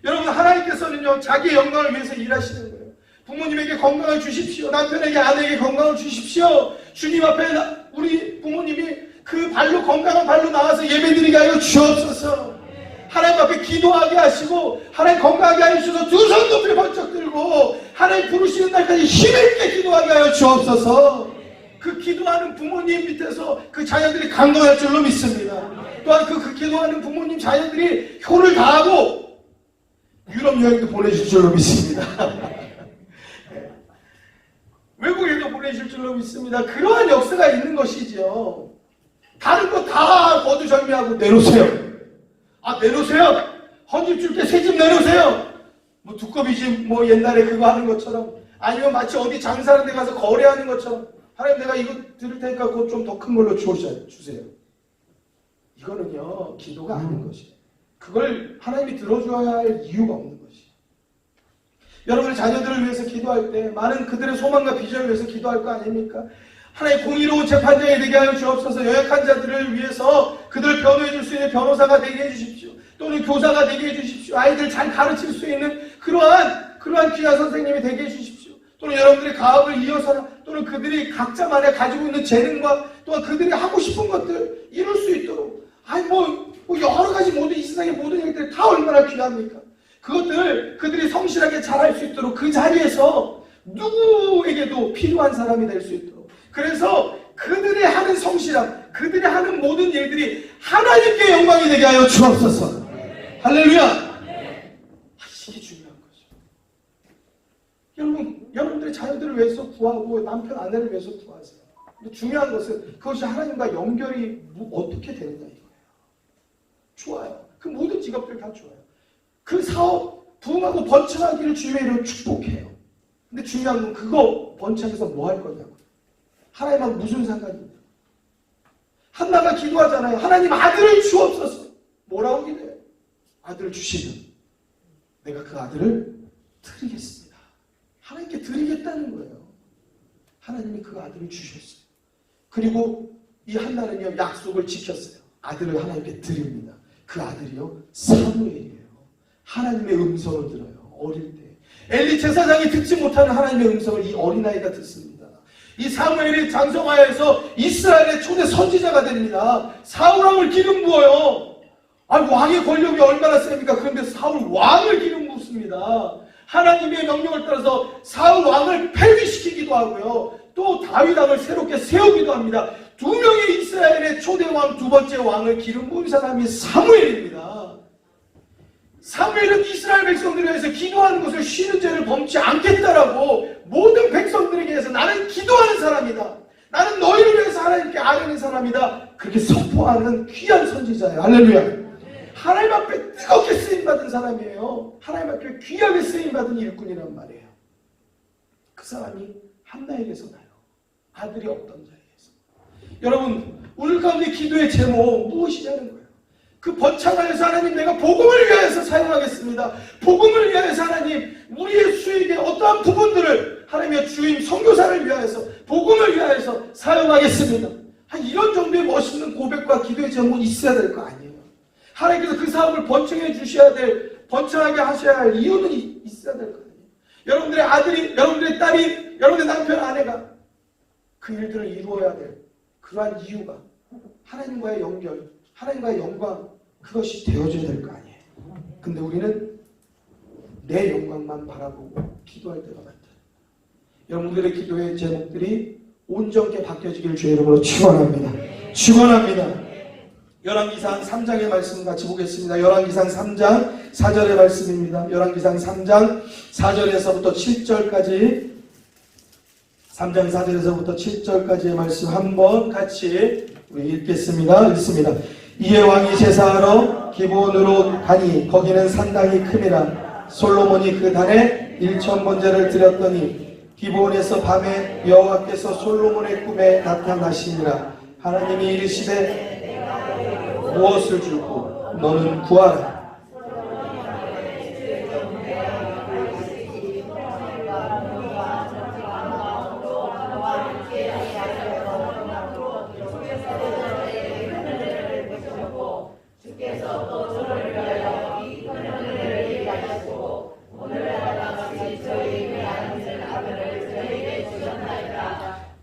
여러분 하나님께서는요 자기 영광을 위해서 일하시는 거예요. 부모님에게 건강을 주십시오. 남편에게 아내에게 건강을 주십시오. 주님 앞에 우리 부모님이 그 발로 건강한 발로 나와서 예배드리게 하여 주옵소서. 하나님 앞에 기도하게 하시고 하나님 건강하게 하시셔서 두 손 높이 번쩍 들고 하나님 부르시는 날까지 힘있게 기도하게 하여 주옵소서. 그 기도하는 부모님 밑에서 그 자녀들이 강건할 줄로 믿습니다. 또한 그 기도하는 부모님 자녀들이 효를 다하고 유럽 여행도 보내실 줄로 믿습니다. 외국에도 보내실 줄로 믿습니다. 그러한 역사가 있는 것이죠. 다른 거 다 거두절미하고 내놓으세요. 아 내놓으세요. 헌집 줄게 새집 내놓으세요. 뭐 두꺼비 집 뭐 옛날에 그거 하는 것처럼 아니면 마치 어디 장사하는 데 가서 거래하는 것처럼 하나님 내가 이거 드릴 테니까 그거 좀 더 큰 걸로 주세요. 이거는요 기도가 아닌 것이에요. 그걸 하나님이 들어줘야 할 이유가 없는 것이에요. 여러분의 자녀들을 위해서 기도할 때 많은 그들의 소망과 비전을 위해서 기도할 거 아닙니까? 하나님 공의로운 재판장이 되게 하여 주옵소서. 연약한 자들을 위해서 그들을 변호해 줄 수 있는 변호사가 되게 해 주십시오. 또는 교사가 되게 해 주십시오. 아이들 잘 가르칠 수 있는 그러한 귀한 선생님이 되게 해 주십시오. 또는 여러분들의 가업을 이어서나 또는 그들이 각자만의 가지고 있는 재능과 또한 그들이 하고 싶은 것들 이룰 수 있도록 뭐 여러 가지 모든 이 세상의 모든 일들이 다 얼마나 귀합니까? 그것들 그들이 성실하게 잘할 수 있도록 그 자리에서 누구에게도 필요한 사람이 될 수 있도록 그래서 그들이 하는 성실함 그들이 하는 모든 일들이 하나님께 영광이 되게 하여 주옵소서. 할렐루야. 이게 중요한 거죠. 여러분들의 자녀들을 위해서 구하고 남편 아내를 위해서 구하세요. 근데 중요한 것은 그것이 하나님과 연결이 어떻게 되느냐 이거예요. 좋아요. 그 모든 직업들 다 좋아요. 그 사업 부흥하고 번창하기를 주님의 이름으로 축복해요. 근데 중요한 건 그거 번창해서 뭐 할 거냐고요. 하나님하고 무슨 상관이 있냐. 한나가 기도하잖아요. 하나님 아들을 주옵소서. 뭐라고 기도해요? 아들을 주시면 내가 그 아들을 드리겠습니다. 하나님께 드리겠다는 거예요. 하나님이 그 아들을 주셨어요. 그리고 이 한나는요 약속을 지켰어요. 아들을 하나님께 드립니다. 그 아들이요 사무엘이에요. 하나님의 음성을 들어요. 어릴 때 엘리 제사장이 듣지 못하는 하나님의 음성을 이 어린아이가 듣습니다. 이 사무엘이 장성하여서 이스라엘의 초대 선지자가 됩니다. 사울왕을 기름 부어요. 왕의 권력이 얼마나 셉니까? 그런데 사울 왕을 기름 붓습니다. 하나님의 명령을 따라서 사울 왕을 폐위시키기도 하고요. 또 다윗 왕을 새롭게 세우기도 합니다. 두 명의 이스라엘의 초대 왕 두 번째 왕을 기름 부은 사람이 사무엘입니다. 사무엘은 이스라엘 백성들을 위해서 기도하는 것을 쉬는 죄를 범치 않겠다라고 모든 백성들에게 해서 나는 기도하는 사람이다. 나는 너희를 위해서 하나님께 아뢰는 사람이다. 그렇게 선포하는 귀한 선지자예요. 할렐루야. 하나님 앞에 뜨겁게 쓰임받은 사람이에요. 하나님 앞에 귀하게 쓰임받은 일꾼이란 말이에요. 그 사람이 한나에게서 나요. 아들이 없던 자리에서. 여러분 오늘 가운데 기도의 제목 무엇이냐는 거예요. 그 번창하여서 하나님 내가 복음을 위하여서 사용하겠습니다. 복음을 위하여서 하나님 우리의 수익의 어떠한 부분들을 하나님의 주임 선교사를 위하여서 복음을 위하여서 사용하겠습니다. 이런 정도의 멋있는 고백과 기도의 제목이 있어야 될 거 아니에요. 하나님께서 그 사업을 번창해 주셔야 될 번창하게 하셔야 할 이유는 있어야 될 거 아니에요. 여러분들의 아들이 여러분들의 딸이 여러분의 남편 아내가 그 일들을 이루어야 될 그러한 이유가 하나님과의 연결 하나님과의 영광 그것이 되어줘야 될 거 아니에요. 근데 우리는 내 영광만 바라보고 기도할 때가 많다. 여러분들의 기도의 제목들이 온전케 바뀌어지기를 주의 이름으로 축원합니다. 축원합니다. 열왕기상 3장의 말씀 같이 보겠습니다. 열왕기상 3장 4절의 말씀입니다. 열왕기상 3장 4절에서부터 7절까지 3장 4절에서부터 7절까지의 말씀 한번 같이 우리 읽겠습니다. 읽습니다. 이에 왕이 제사하러 기브온으로 가니 거기는 산당이 큼이라. 솔로몬이 그 단에 1000번제를 드렸더니 기브온에서 밤에 여호와께서 솔로몬의 꿈에 나타나시니라. 하나님이 이르시되 무엇을 주고 너는 구하라.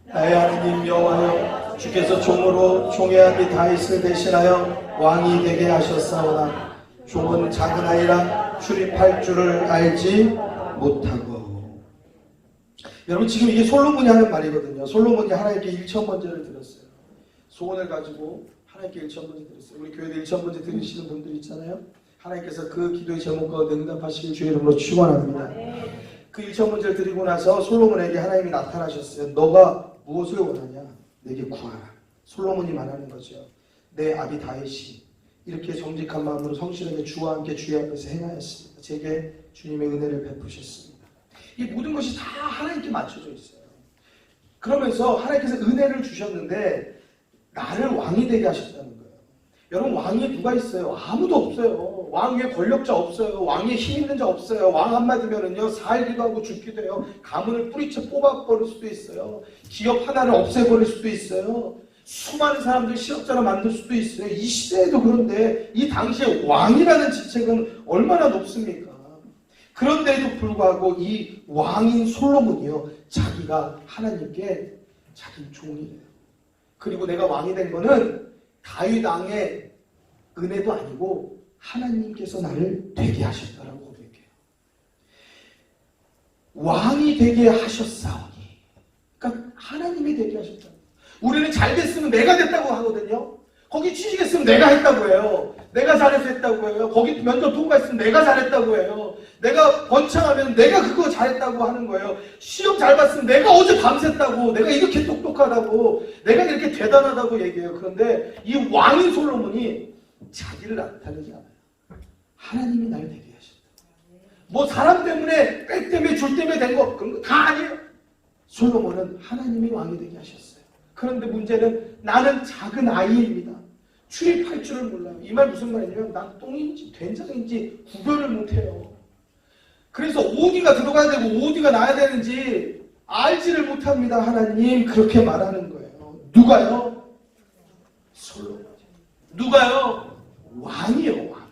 나의 하나님 여호와여, 주께서 종으로 종의 아비 다윗을 대신하여 왕이 되게 하셨사오나 종은 작은 아이라 출입할 줄을 알지 못하고. 여러분, 지금 이게 솔로몬이 하는 말이거든요. 솔로몬이 하나님께 1,000번제를 드렸어요. 소원을 가지고 하나님께 1,000번제 드렸어요. 우리 교회도 1,000번제 드리시는 분들 있잖아요. 하나님께서 그 기도의 제목 가운데 응답하시길 주의 이름으로 축원합니다. 그 1,000번제를 드리고 나서 솔로몬에게 하나님이 나타나셨어요. 너가 무엇을 원하냐? 내게 구하라. 솔로몬이 말하는 거죠. 내 아비 다윗이 이렇게 정직한 마음으로 성실하게 주와 함께 주의 앞에서 행하였습니다. 제게 주님의 은혜를 베푸셨습니다. 이 모든 것이 다 하나님께 맞춰져 있어요. 그러면서 하나님께서 은혜를 주셨는데 나를 왕이 되게 하셨다는 거예요. 여러분, 왕이 누가 있어요? 아무도 없어요. 왕 위에 권력자 없어요. 왕에 힘 있는 자 없어요. 왕 한마디면은요, 살기도 하고 죽기도 해요. 가문을 뿌리채 뽑아버릴 수도 있어요. 기업 하나를 없애버릴 수도 있어요. 수많은 사람들 실업자로 만들 수도 있어요. 이 시대에도 그런데 이 당시에 왕이라는 직책은 얼마나 높습니까? 그런데도 불구하고 이 왕인 솔로몬이요, 자기가 하나님께 자기 종이래요. 그리고 내가 왕이 된 거는 다윗 왕의 은혜도 아니고 하나님께서 나를 되게 하셨다라고 고백해요. 왕이 되게 하셨사오니, 그러니까 하나님이 되게 하셨다. 우리는 잘 됐으면 내가 됐다고 하거든요. 거기 취직했으면 내가 했다고 해요. 내가 잘해서 했다고 해요. 거기 면접 통과했으면 내가 잘했다고 해요. 내가 번창하면 내가 그거 잘했다고 하는 거예요. 시험 잘 봤으면 내가 어제 밤샜다고, 내가 이렇게 똑똑하다고, 내가 이렇게 대단하다고 얘기해요. 그런데 이 왕인 솔로몬이 자기를 나타내지 않아요. 하나님이 날 되게 하셨다. 뭐 사람 때문에, 백 때문에, 줄 때문에 된 거, 그런 거 다 아니에요. 솔로몬은 하나님이 왕이 되게 하셨어요. 그런데 문제는 나는 작은 아이입니다. 출입할 줄을 몰라요. 이 말 무슨 말이냐면 난 똥인지 된장인지 구별을 못해요. 그래서 어디가 들어가야 되고 어디가 나야 되는지 알지를 못합니다. 하나님, 그렇게 말하는 거예요. 누가요? 솔로몬. 누가요? 왕이요, 왕.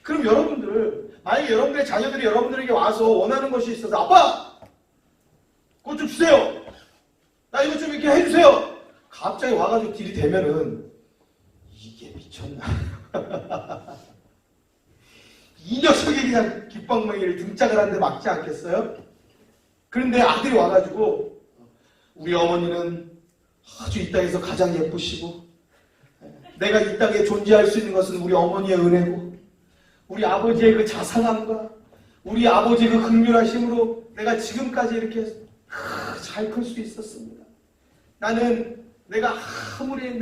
그럼 여러분들, 만약에 여러분들의 자녀들이 여러분들에게 와서 원하는 것이 있어서, 아빠! 그것 좀 주세요! 나 이거 좀 이렇게 해주세요! 갑자기 와가지고 딜이 되면은, 이게 미쳤나? 이 녀석이 그냥 깃방망이를 등짝을 하는데 막지 않겠어요? 그런데 아들이 와가지고, 우리 어머니는 아주 이 땅에서 가장 예쁘시고, 내가 이 땅에 존재할 수 있는 것은 우리 어머니의 은혜고, 우리 아버지의 그 자상함과 우리 아버지의 그 극률하심으로 내가 지금까지 이렇게 잘 클 수 있었습니다. 나는 내가 아무리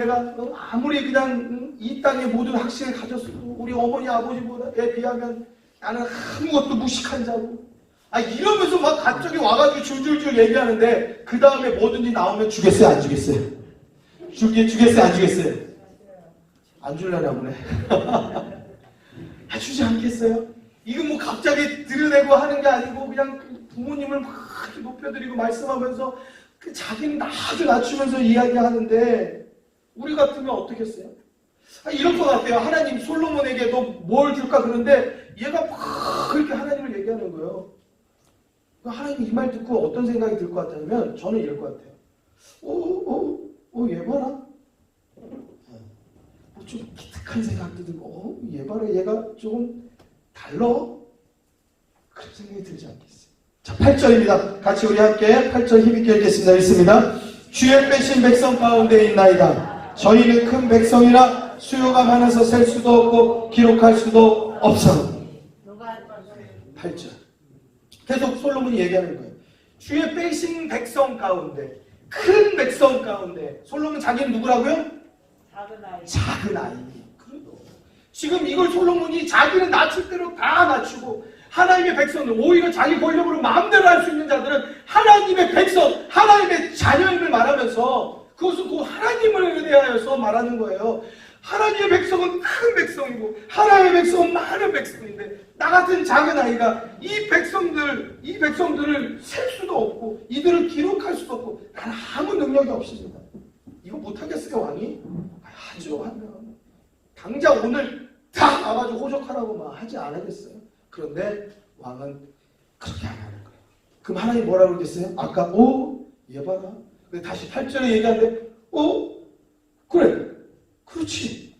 그냥 이 땅의 모든 학식을 가졌어도 우리 어머니 아버지보다에 비하면 나는 아무것도 무식한 자고, 이러면서 막 갑자기 와가지고 줄줄줄 얘기하는데 그 다음에 뭐든지 나오면 주겠어요, 안 주겠어요? 주겠어요, 안 주겠어요? 안 줄려나 보네. 해주지 않겠어요? 이건 뭐 갑자기 드러내고 하는 게 아니고 그냥 부모님을 막 높여드리고 말씀하면서 자기는 아주 낮추면서 이야기하는데 우리 같으면 어떻겠어요? 이럴 것 같아요. 하나님 솔로몬에게 너 뭘 줄까 그러는데 얘가 막 그렇게 하나님을 얘기하는 거예요. 하나님 이 말 듣고 어떤 생각이 들 것 같냐면 저는 이럴 것 같아요. 얘 봐라. 좀 기특한 생각도 들고, 얘 봐라, 얘가 조금 달라? 그런 생각이 들지 않겠어요? 자, 8절입니다. 같이 우리 함께 8절 힘있게 읽겠습니다. 읽습니다. 주의 빼신 백성 가운데 있나이다. 저희는 큰 백성이라 수요가 많아서 셀 수도 없고 기록할 수도 없어. 8절. 계속 솔로몬이 얘기하는 거예요. 주의 빼신 백성 가운데, 큰 백성 가운데. 솔로몬 자기는 누구라고요? 작은 아이. 그래도 지금 이걸 솔로몬이 자기는 낮출 대로 다 낮추고, 하나님의 백성들, 오히려 자기 권력으로 마음대로 할 수 있는 자들은 하나님의 백성, 하나님의 자녀임을 말하면서 그것은 그 하나님을 의뢰하여서 말하는 거예요. 하나님의 백성은 큰 백성이고 하나님의 백성은 많은 백성인데 나 같은 작은 아이가 이 백성들을 셀 수도 없고 이들을 기록할 수도 없고 나는 아무 능력이 없습니다. 이거 못하겠어요 왕이? 하죠 하면 당장 오늘 다 나가지고 호적하라고 막 하지 않았겠어요. 그런데 왕은 그렇게 안 하는 거예요. 그럼 하나님 뭐라고 그러겠어요? 아까 얘 봐라. 다시 8절에 얘기하는데 그래 그렇지.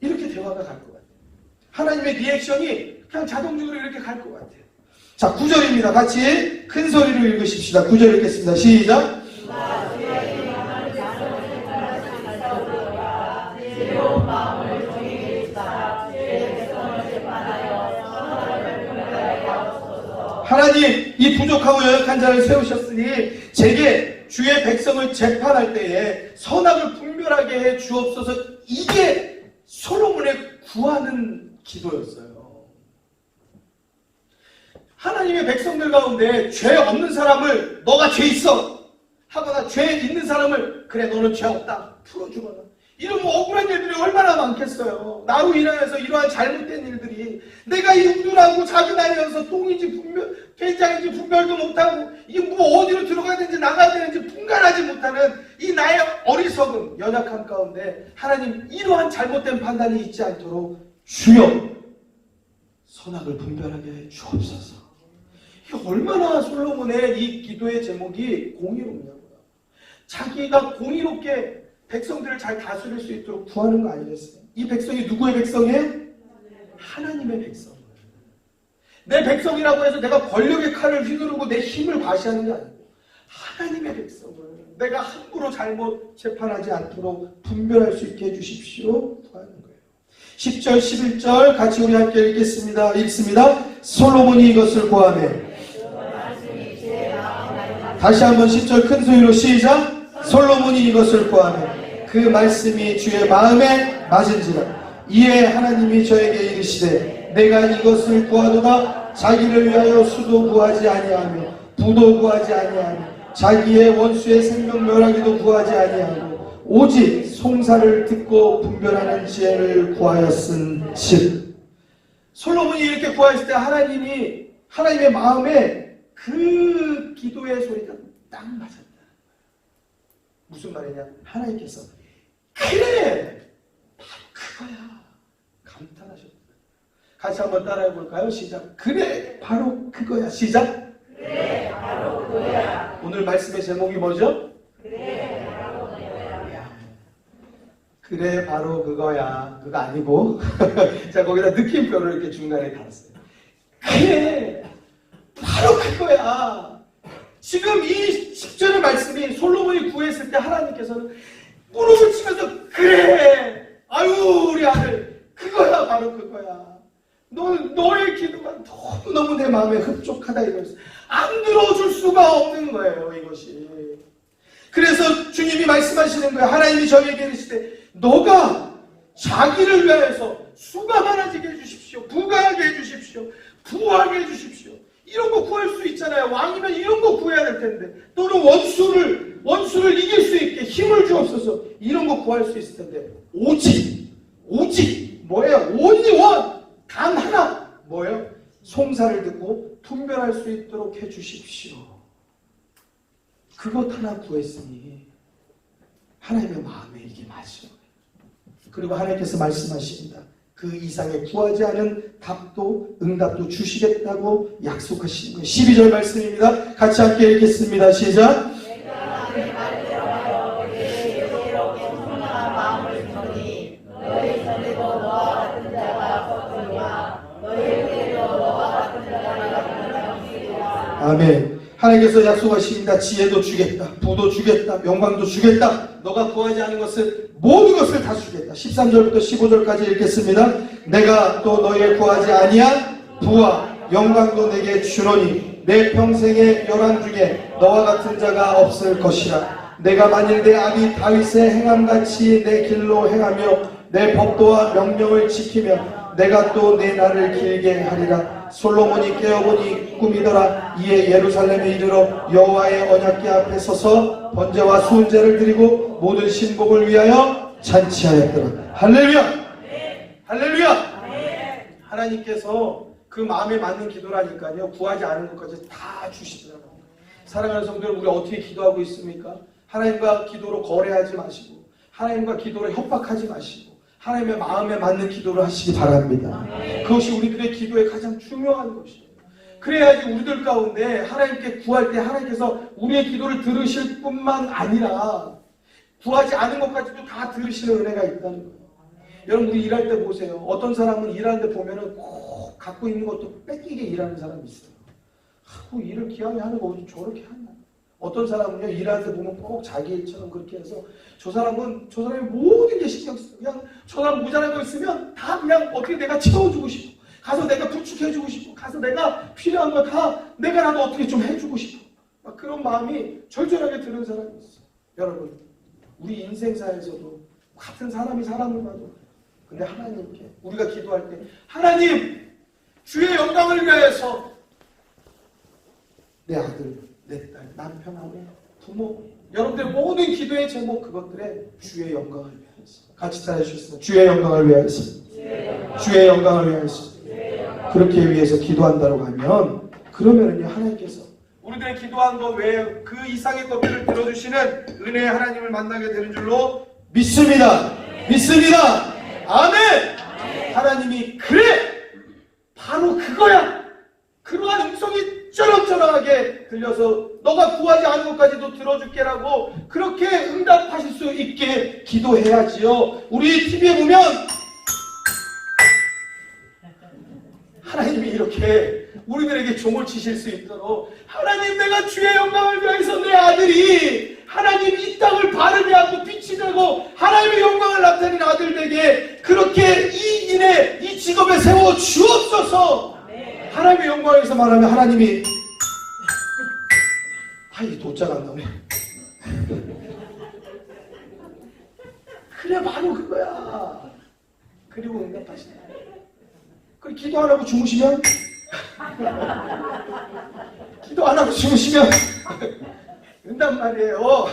이렇게 대화가 갈 것 같아요. 하나님의 리액션이 그냥 자동적으로 이렇게 갈 것 같아요. 자 9절입니다. 같이 큰 소리로 읽으십시다. 9절 읽겠습니다. 시작. 하나님 이 부족하고 연약한 자를 세우셨으니 제게 주의 백성을 재판할 때에 선악을 분별하게 해 주옵소서. 이게 솔로몬의 구하는 기도였어요. 하나님의 백성들 가운데 죄 없는 사람을 너가 죄 있어 하거나 죄 있는 사람을 그래 너는 죄 없다 풀어주거나 이런 억울한 일들이 얼마나 많겠어요. 나로 인하여서 이러한 잘못된 일들이 내가 이 우둔하고 작은 아이여서 똥인지 된장인지 분별도 못하고 이게 뭐 어디로 들어가야 되는지 나가야 되는지 분간하지 못하는 이 나의 어리석음 연약함 가운데 하나님 이러한 잘못된 판단이 있지 않도록 주여 선악을 분별하게 해 주옵소서. 이게 얼마나 솔로몬의 이 기도의 제목이 공의롭냐고요. 자기가 공의롭게 백성들을 잘 다스릴 수 있도록 구하는 거 아니겠어요? 이 백성이 누구의 백성이에요? 하나님의 백성. 내 백성이라고 해서 내가 권력의 칼을 휘두르고 내 힘을 과시하는 게 아니고 하나님의 백성을 내가 함부로 잘못 재판하지 않도록 분별할 수 있게 해주십시오 구하는 거예요. 10절 11절 같이 우리 함께 읽습니다. 솔로몬이 이것을 구하며 다시 한번 10절 큰 소리로 시작. 솔로몬이 이것을 구하며 그 말씀이 주의 마음에 맞은지라. 이에 하나님이 저에게 이르시되 내가 이것을 구하도다. 자기를 위하여 수도 구하지 아니하며 부도 구하지 아니하며 자기의 원수의 생명 멸하기도 구하지 아니하고 오직 송사를 듣고 분별하는 지혜를 구하였은즉. 솔로몬이 이렇게 구하였을 때 하나님의 마음에 그 기도의 소리가 딱 맞았다. 무슨 말이냐? 하나님께서 그래 바로 그거야 감탄하셨다. 같이 한번 따라해 볼까요? 시작. 그래 바로 그거야. 시작. 그래 바로 그거야. 오늘 말씀의 제목이 뭐죠? 그래 바로 그거야. 그래 바로 그거야. 그거 아니고 자 거기다 느낌표를 이렇게 중간에 달았어요. 그래 바로 그거야. 지금 이 10절의 말씀이 솔로몬이 구했을 때 하나님께서는 무릎을 치면서 그래 아유 우리 아들 그거야 바로 그거야. 너의 기도가 너무 내 마음에 흡족하다 이거였어요. 안 들어줄 수가 없는 거예요 이것이. 그래서 주님이 말씀하시는 거예요. 하나님이 저에게 이르시되 너가 자기를 위하여서 수가 많아지게 해주십시오. 부강하게 해주십시오. 부하게 해주십시오. 이런 거 구할 수 있잖아요. 왕이면 이런 거 구해야 될 텐데. 또는 원수를 이길 수 있게 힘을 주옵소서. 이런 거 구할 수 있을 텐데. 오직 뭐예요? only one. 단 하나. 뭐예요? 송사를 듣고 분별할 수 있도록 해주십시오. 그것 하나 구했으니 하나님의 마음에 이게 맞죠. 그리고 하나님께서 말씀하십니다. 그 이상의 구하지 않은 답도 응답도 주시겠다고 약속하시는 거예요. 12절 말씀입니다. 같이 함께 읽겠습니다. 시작. 아멘. 하나님께서 약속하십니다. 지혜도 주겠다. 부도 주겠다. 영광도 주겠다. 너가 구하지 않은 것을 모든 것을 다 주겠다. 13절부터 15절까지 읽겠습니다. 내가 또 너의 구하지 아니한 부와 영광도 내게 주노니 내 평생의 열왕 중에 너와 같은 자가 없을 것이라. 내가 만일 내 아비 다윗의 행함같이 내 길로 행하며 내 법도와 명령을 지키며 내가 또 내 날을 길게 하리라. 솔로몬이 깨어보니 꿈이더라. 이에 예루살렘에 이르러 여호와의 언약궤 앞에 서서 번제와 수은제를 드리고 모든 신복을 위하여 잔치하였더라. 할렐루야! 할렐루야! 하나님께서 그 마음에 맞는 기도라니까요. 구하지 않은 것까지 다 주시더라고요. 사랑하는 성도들, 우리 어떻게 기도하고 있습니까? 하나님과 기도로 거래하지 마시고, 하나님과 기도로 협박하지 마시고, 하나님의 마음에 맞는 기도를 하시기 바랍니다. 그것이 우리들의 기도의 가장 중요한 것이에요. 그래야지 우리들 가운데 하나님께 구할 때 하나님께서 우리의 기도를 들으실 뿐만 아니라 구하지 않은 것까지도 다 들으시는 은혜가 있다는 거예요. 여러분, 우리 일할 때 보세요. 어떤 사람은 일하는데 보면은 꼭 갖고 있는 것도 뺏기게 일하는 사람이 있어요. 뭐 일을 기왕에 하는 거 어디 저렇게 하냐. 어떤 사람은요, 일할 때 보면 꼭 자기 일처럼 그렇게 해서 저 사람이 모든 게 신경 쓰고, 그냥 저 사람 모자란 거 있으면 다 그냥 어떻게 내가 채워주고 싶어. 가서 내가 부축해주고 싶어. 가서 내가 필요한 거 다 내가라도 어떻게 좀 해주고 싶어. 막 그런 마음이 절절하게 드는 사람이 있어요. 여러분, 우리 인생사에서도 같은 사람이 사람을 봐도, 근데 하나님께 우리가 기도할 때 하나님, 주의 영광을 위하여서 내 아들, 내 딸, 남편하고 부모, 여러분들 모든 기도의 제목, 그것들에 주의 영광을 위하여서 같이 따라해주셨습니다. 주의 영광을 위하여서, 주의 영광을 위하여서. 그렇게 위해서 기도한다고 하면, 그러면은요, 하나님께서 우리들의 기도한 것 외에 그 이상의 것들을 들어주시는 은혜의 하나님을 만나게 되는 줄로 믿습니다. 믿습니다. 아멘. 하나님이 그래, 바로 그거야. 그러한 음성이 쩌렁쩌렁하게 들려서 너가 구하지 않은 것까지도 들어줄게라고 그렇게 응답하실 수 있게 기도해야지요. 우리 TV에 보면 하나님이 이렇게 우리들에게 종을 치실 수 있도록, 하나님, 내가 주의 영광을 위해서 내 아들이 하나님 이 땅을 바르게 하고 빛이 되고 하나님의 영광을 나타내는 아들 되게 그렇게 이 일에 이 직업에 세워 주옵소서. 하나님의 영광을 위해서 말하면 하나님이 이 도자가 안 나오네. 그래, 바로 그거야. 그리고 응답하시네. 그리고 기도 안 하고 주무시면 기도 안 하고 주무시면 된단 말이에요.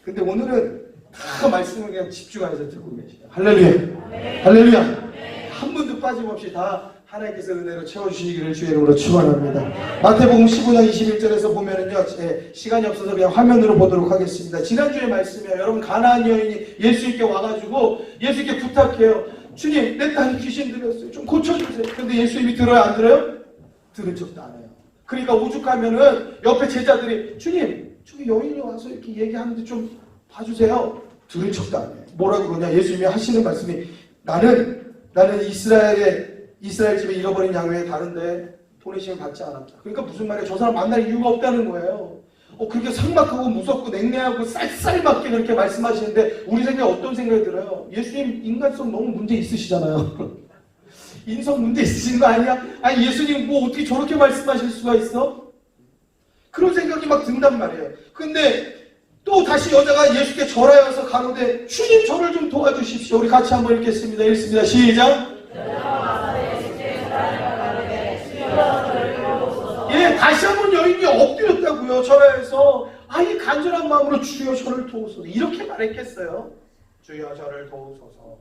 근데 오늘은 다 말씀을 그냥 집중해서 듣고 계시죠. 할렐루야. 할렐루야. 한 분도 빠짐없이 다 하나님께서 은혜로 채워주시기를 주의 이름으로 축원합니다. 마태복음 15장 21절에서 보면은요, 시간이 없어서 그냥 화면으로 보도록 하겠습니다. 지난주에 말씀이에요. 여러분, 가나안 여인이 예수님께 와가지고 예수님께 부탁해요. 주님, 내 딸이 귀신 들렸어요. 좀 고쳐주세요. 근데 예수님이 들어요, 안 들어요? 들은 척도 안 해요. 그러니까 오죽하면은 옆에 제자들이 주님, 저기 여인이 와서 이렇게 얘기하는데 좀 봐주세요. 들은 척도 안 해요. 뭐라고 그러냐? 예수님이 하시는 말씀이 나는 이스라엘 집에 잃어버린 양 외에 다른데 보내심을 받지 않았다. 그러니까 무슨 말이에요? 저 사람 만날 이유가 없다는 거예요. 그렇게 삭막하고 무섭고 냉랭하고 쌀쌀맞게 그렇게 말씀하시는데 우리 생각에 어떤 생각이 들어요? 예수님 인간성 너무 문제 있으시잖아요. 인성 문제 있으신 거 아니야? 아니, 예수님 뭐 어떻게 저렇게 말씀하실 수가 있어? 그런 생각이 막 든단 말이에요. 근데 또 다시 여자가 예수께 절하여서 가로되 주님, 저를 좀 도와주십시오. 우리 같이 한번 읽겠습니다. 읽습니다. 시작. 예, 다시 한번 여인이 엎드렸다고요. 절하여서 이 간절한 마음으로 주여 저를 도우소서 이렇게 말했겠어요? 주여 저를 도우소서.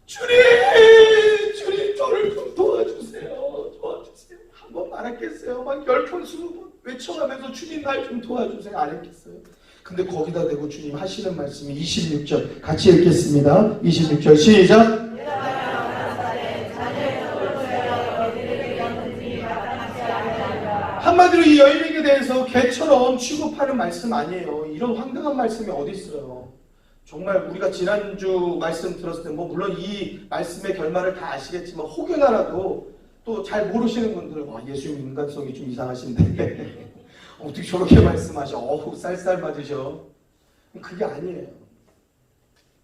주님 저를 좀 도와주세요. 한번 말했겠어요? 막 10번 20번 외쳐가면서 주님 날 좀 도와주세요 안 했겠어요? 근데 거기다 대고 주님 하시는 말씀이 26절 같이 읽겠습니다. 26절 시작. 한마디로 이 여인에게 대해서 개처럼 취급하는 말씀 아니에요. 이런 황당한 말씀이 어디 있어요? 정말 우리가 지난주 말씀 들었을 때 물론 이 말씀의 결말을 다 아시겠지만 혹여나라도 또 잘 모르시는 분들 예수님 인간성이 좀 이상하신데 어떻게 저렇게 말씀하셔? 쌀쌀 맞으셔. 그게 아니에요.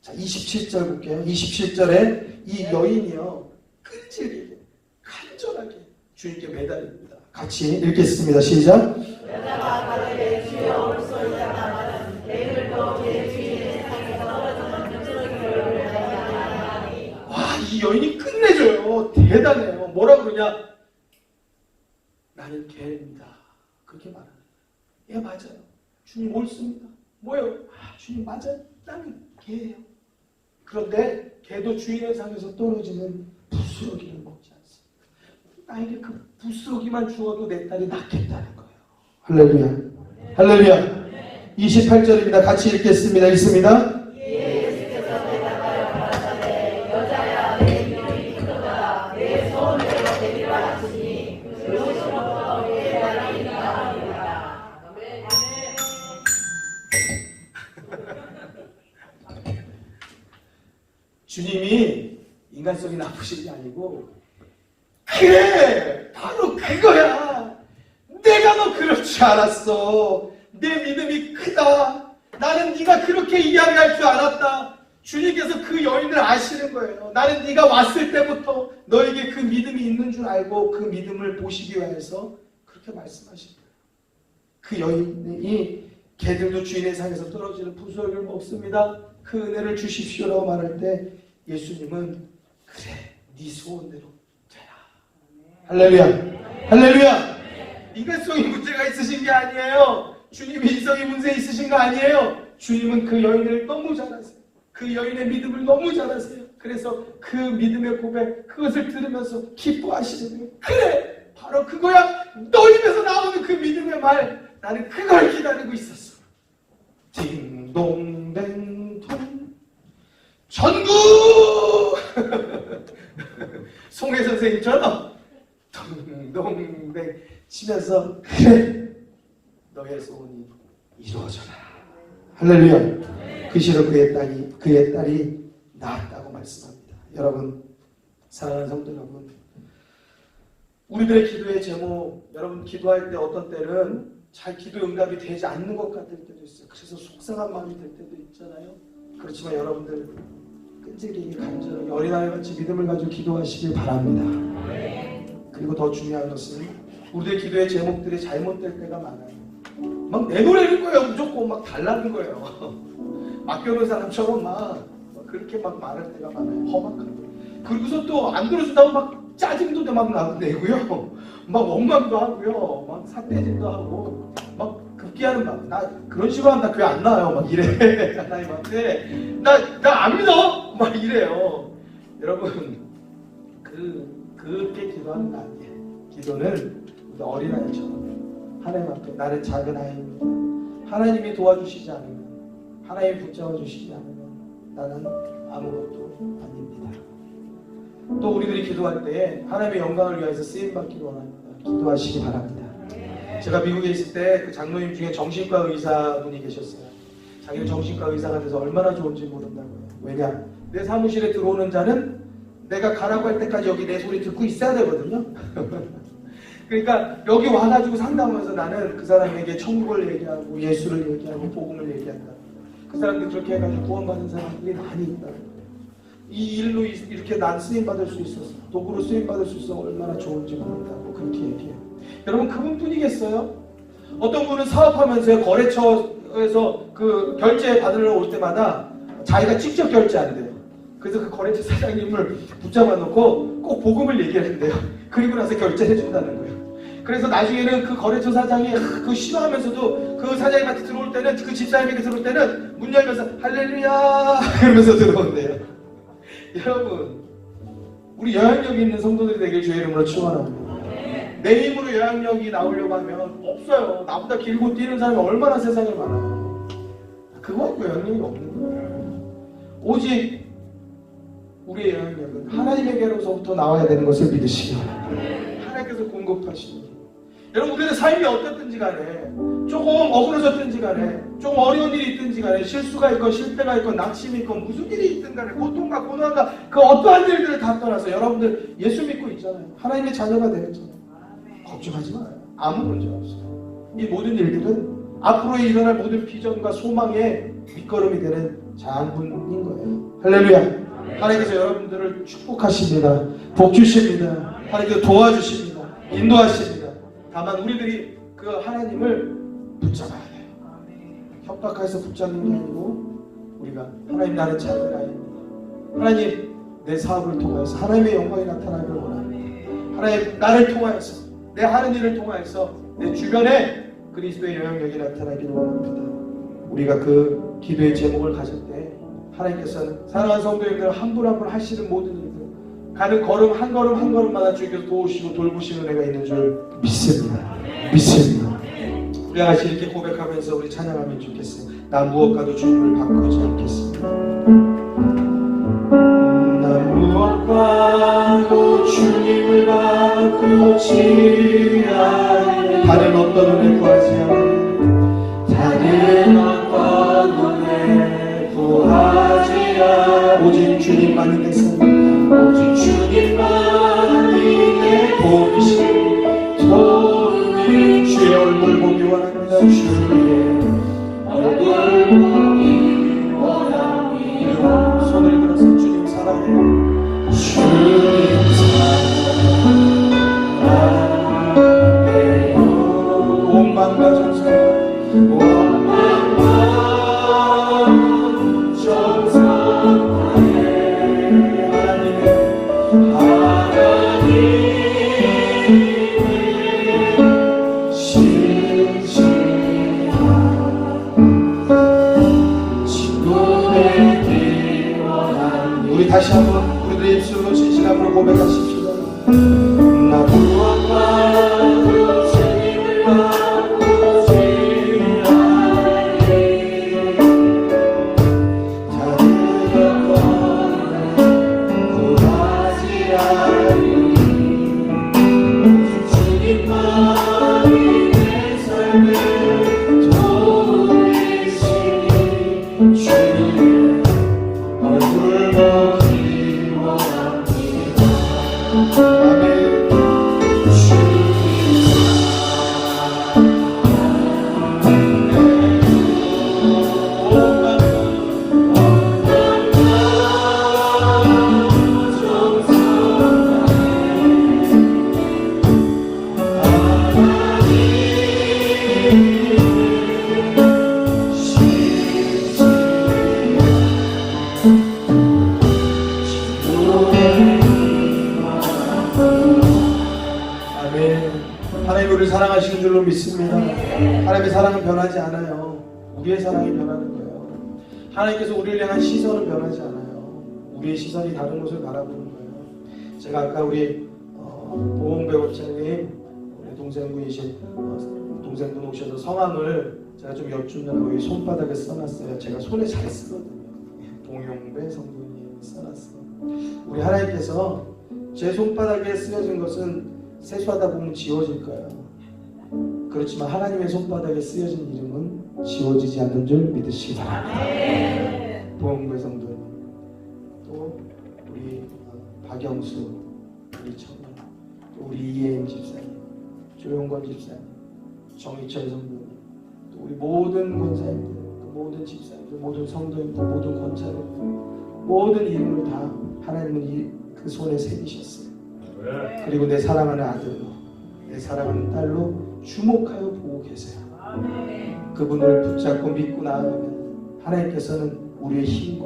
자, 27절 볼게요. 27절에 이 여인이요 끈질기게 간절하게 주님께 매달립니다. 같이 읽겠습니다. 시작. 이 여인이 끝내줘요. 대단해요. 뭐라 그러냐? 나는 개입니다. 그렇게 말하네. 예, 맞아요. 주님 옳습니다. 뭐예요? 주님 맞아. 나는 개예요. 그런데 개도 주인의 상에서 떨어지는 부스러기를 먹지 않습니다. 나에게 그 부스러기만 주어도 내 딸이 낫겠다는 거예요. 할렐루야. 할렐루야. 28절입니다. 같이 읽겠습니다. 읽습니다. 주님이 인간성이 나쁘신 게 아니고 그래 바로 그거야. 내가 너 그럴 줄 알았어. 내 믿음이 크다. 나는 네가 그렇게 이야기할 줄 알았다. 주님께서 그 여인을 아시는 거예요. 나는 네가 왔을 때부터 너에게 그 믿음이 있는 줄 알고 그 믿음을 보시기 위해서 그렇게 말씀하신 거예요. 그 여인이 개들도 주인의 상에서 떨어지는 부스러기를 먹습니다. 그 은혜를 주십시오라고 말할 때 예수님은 그래 네 소원대로 되라. 할렐루야. 할렐루야. 인간성이 문제가 있으신 게 아니에요. 주님이 인성이 문제 있으신 거 아니에요. 주님은 그 여인을 너무 잘 아세요. 그 여인의 믿음을 너무 잘 아세요. 그래서 그 믿음의 고백 그것을 들으면서 기뻐하시는 거예요. 그래 바로 그거야. 너 입에서 나오는 그 믿음의 말 나는 그걸 기다리고 있었어. 딩동댕동 전국 송혜 선생님처럼 동동댕 치면서 그래 너의 소원이 이루어져라. 할렐루야. 그 시로 그의 딸이 낳았다고 말씀합니다. 여러분 사랑하는 성도 여러분, 우리들의 기도의 제목, 여러분 기도할 때 어떤 때는 잘 기도 응답이 되지 않는 것 같을 때도 있어요. 그래서 속상한 마음이 들 때도 있잖아요. 그렇지만 여러분들 끈질기게 간절하게 어린아이같이 믿음을 가지고 기도하시길 바랍니다. 그리고 더 중요한 것은 우리의 기도의 제목들이 잘못될 때가 많아요. 막 내보내는 거예요. 무조건 막 달라는 거예요. 맡겨놓은 사람처럼 막 그렇게 막 말할 때가 많아요. 험악하게. 그리고서 또 안 들어준다고 막 짜증도 막 내고요. 막 원망도 하고요. 막 삿대질도 하고 막 급기야는 나 그런 식으로 하면 나 교회 안 나와요. 막 이래. 하나님한테 나 안 믿어. 막 이래요. 여러분 그렇게 기도하는 거 아니에요. 기도는 어린아이처럼 하나님 앞에 나는 작은 아이입니다. 하나님이 도와주시지 않으면 하나님이 붙잡아 주시지 않으면 나는 아무것도 아닙니다. 또 우리들이 기도할 때 하나님의 영광을 위해서 쓰임받기를 원합니다. 기도하시기 바랍니다. 제가 미국에 있을 때 그 장로님 중에 정신과 의사분이 계셨어요. 자기는 정신과 의사가 돼서 얼마나 좋은지 모른다고요. 왜냐? 내 사무실에 들어오는 자는 내가 가라고 할 때까지 여기 내 소리 듣고 있어야 되거든요. 그러니까 여기 와가지고 상담하면서 나는 그 사람에게 천국을 얘기하고 예수를 얘기하고 복음을 얘기한다. 그 사람들이 그렇게 해가지고 구원받은 사람들이 많이 있다. 이 일로 이렇게 난 쓰임받을 수 있었어. 도구로 쓰임받을 수 있어. 얼마나 좋은지 모른다고 그렇게 얘기해요. 여러분 그분뿐이겠어요? 어떤 분은 사업하면서 거래처에서 그 결제 받으러 올 때마다 자기가 직접 결제 안 돼요. 그래서 그 거래처 사장님을 붙잡아 놓고 꼭 복음을 얘기하는데요. 그리고 나서 결제해 준다는 거예요. 그래서 나중에는 그 거래처 사장이 그 싫어하면서도 그 사장님한테 들어올 때는 그 집사님에게 들어올 때는 문 열면서 할렐루야 그러면서 들어온대요. 여러분 우리 영향력이 있는 성도들이 되길 주의 이름으로 축원합니다. 내 힘으로 영향력이 나오려고 하면 없어요. 나보다 길고 뛰는 사람이 얼마나 세상에 많아요. 그거 갖고 영향력이 없는 거예요. 오직 우리의 영향력은 하나님에게로부터 나와야 되는 것을 믿으시기 바랍니다. 하나님께서 공급하시니 여러분 우리의 삶이 어떻든지 간에 조금 어그러졌든지 간에 좀 어려운 일이 있든지 간에 실수가 있건 실패가 있건 낙심이 있건 무슨 일이 있든 간에 고통과 고난과 그 어떠한 일들을 다 떠나서 여러분들 예수 믿고 있잖아요. 하나님의 자녀가 되었잖아요. 걱정하지 마요. 아무 문제 없어요. 이 모든 일들은 앞으로 일어날 모든 비전과 소망의 밑거름이 되는 장군인 거예요. 할렐루야. 하나님께서 여러분들을 축복하십니다. 복 주십니다. 하나님께서 도와주십니다. 인도하십니다. 다만 우리들이 그 하나님을 붙잡아야 돼요. 협박해서 붙잡는 게 아니고 우리가 하나님 나는 작은 아이입니다. 하나님 내 사업을 통해서 하나님의 영광이 나타나기를 원합니다. 하나님 나를 통하여서 내 하는 일을 통하여서 내 주변에 그리스도의 영향력이 나타나기를 원합니다. 우리가 그 기도의 제목을 가질 때 하나님께서는 사랑하는 성도님들 한 분 한 분 하시는 모든 일들 가는 걸음 한 걸음 한 걸음마다 주님께서 도우시고 돌보시는 은혜가 있는 줄 믿습니다. 믿습니다. 우리 같이 이렇게 고백하면서 우리 찬양하면 좋겠어요. 나 무엇과도 주님을 바꾸지 않겠습니다. 나 무엇과도 주님을 바꾸지 않네. 다른 어떤 은혜 구하지 않네. 다른 어떤 은혜 구하지 않네. 오직 주님만이 내 삶, 오직 주님만이 내 도우심, 도움이. 주의 얼굴 보기 원합니다. 주의 얼굴 보기 원합니다. 손을 들어서 주님 사랑해요. 주님 사랑해요. 온 마음과 정성, 온 마음과 정성 우리 다시 한번 우리들의 입술로 진실함으로 고백하십시다. 나 무엇과도 주님을 바꾸지 않네. 다른 어떤 구하지 않으니 주님만이 내 삶을 도우시니 주님의 얼굴 보기 원합니다. 아멘. 하나님 우리를 사랑하시는 줄로 믿습니다. 하나님의 사랑은 변하지 않아요. 우리의 사랑이 변하는 거예요. 하나님께서 우리를 향한 시선은 변하지 않아요. 우리의 시선이 다른 곳을 바라보는 거예요. 제가 아까 우리 보홍배 목사님 우리 동생분이신 동생분 오셔서 성함을 제가 좀 여쭈느라고 이 손바닥에 써놨어요. 제가 손에 잘 쓰거든요. 봉용배 성도님 써놨어요. 우리 하나님께서 제 손바닥에 쓰여진 것은 세수하다 보면 지워질 거예요. 그렇지만 하나님의 손바닥에 쓰여진 이름은 지워지지 않는 줄 믿으시기 바랍니다. 보험배 성도님, 또 우리 박영수, 우리 청년, 또 우리 이혜임 집사님, 조용건 집사님, 정희철 성도님, 또 우리 모든 권사님들, 모든 집사님들, 모든 성도님들, 모든 권사님들, 모든 이름을 다 하나님은 그 손에 새기셨어요. 그리고 내 사랑하는 아들로, 내 사랑하는 딸로 주목하여 보고 계세요. 그분을 붙잡고 믿고 나아가면 하나님께서는 우리의 힘과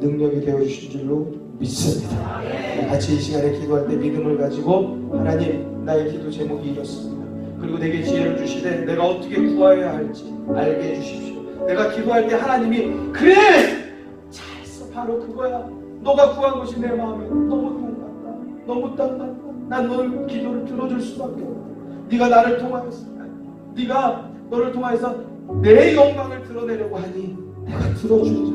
능력이 되어주신 줄로 믿습니다. 같이 이 시간에 기도할 때 믿음을 가지고 하나님 나의 기도 제목이 이렇습니다. 그리고 내게 지혜를 주시되 내가 어떻게 구하여야 할지 알게 해주십시오. 내가 기도할 때 하나님이 그래! 잘했어. 바로 그거야. 너가 구한 것이 내 마음에 너무 너무 딱 맞다. 난 너의 기도를 들어줄 수밖에 없다. 네가 나를 통하여서, 네가 너를 통하여서 내 영광을 드러내려고 하니 내가 들어주자.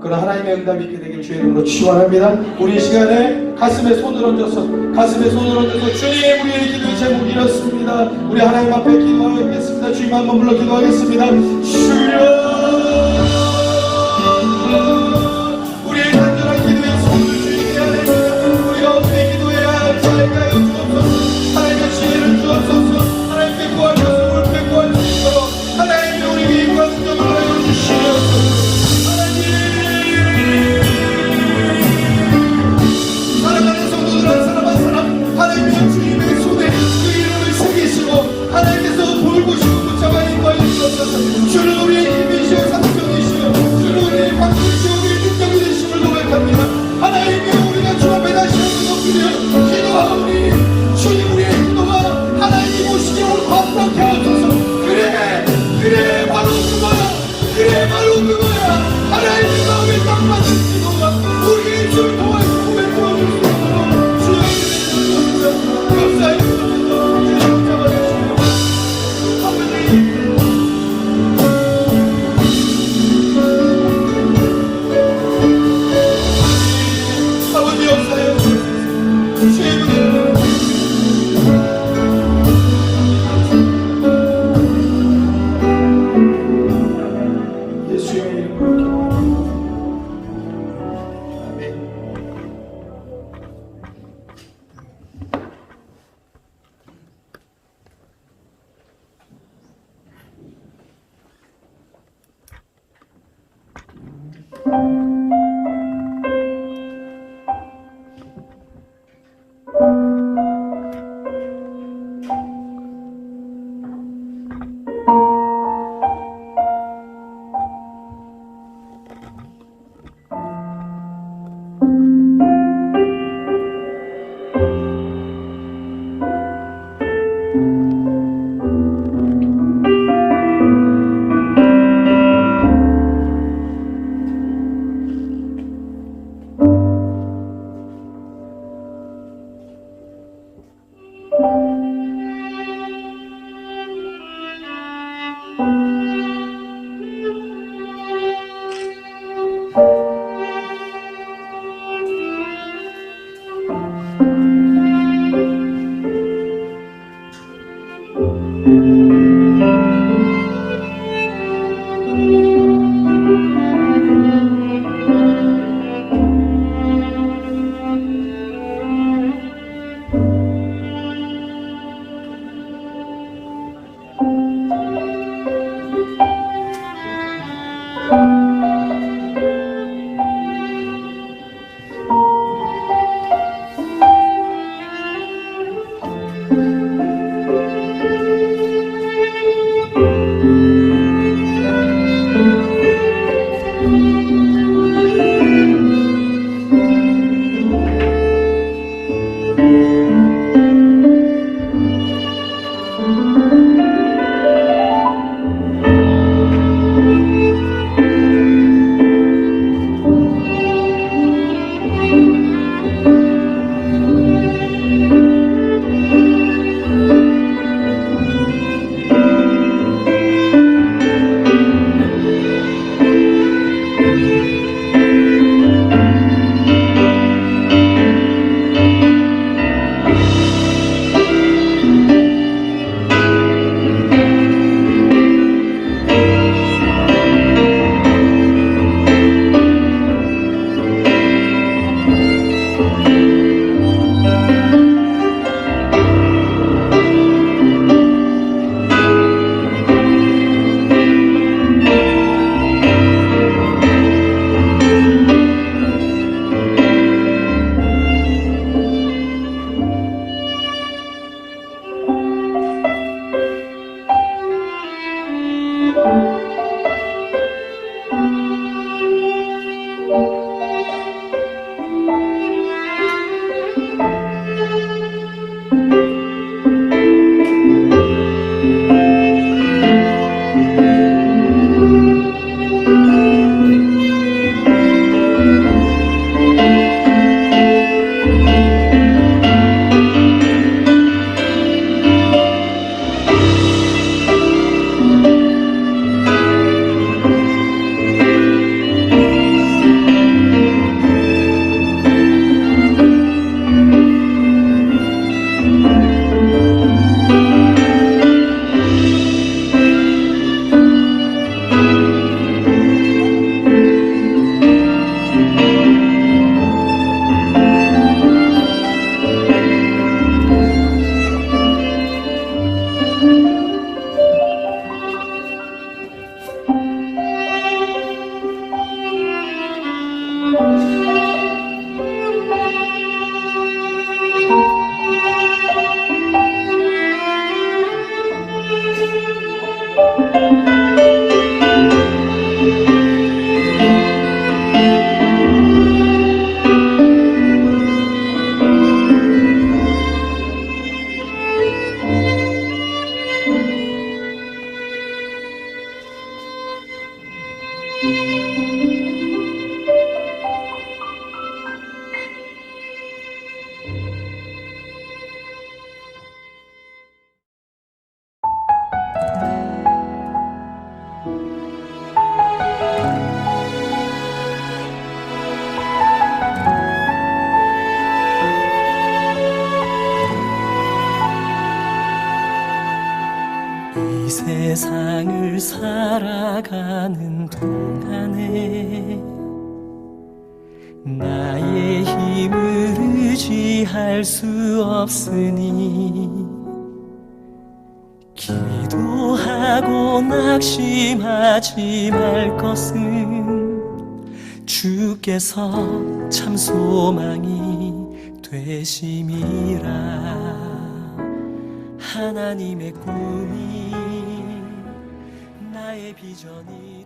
그런 하나님의 응답이 있게 되길 주의 이름으로 축원합니다. 우리 이 시간에 가슴에 손을 얹어서 주님 우리의 기도의 제목이 이렇습니다. 우리 하나님 앞에 기도하겠습니다. 주님 한번 불러 기도하겠습니다. 주여 우리의 간절한 기도의 손을 주님께 하나님 우리가 어떻게 기도해야 할지 알게 하여 주옵소서. 하나님의 지혜를 주옵소서. 하나님께 구할 것을 옳게 구할 수 있도록 하나님의 우리 위임과 능력을 하여 주시옵소서. 사랑하는 성도들 한 사람 한 사람 하나님의 주님의 손에 그 이름을 새기시고 하나님께서 돌보시고 붙잡아 인도하여 주옵소서. 주는 우리의 힘이시오 세상을 살아가는 동안에 나의 힘을 의지할 수 없으니 기도하고 낙심하지 말 것은 주께서 참 소망이 되심이라. 하나님의 꿈이 나의 비전이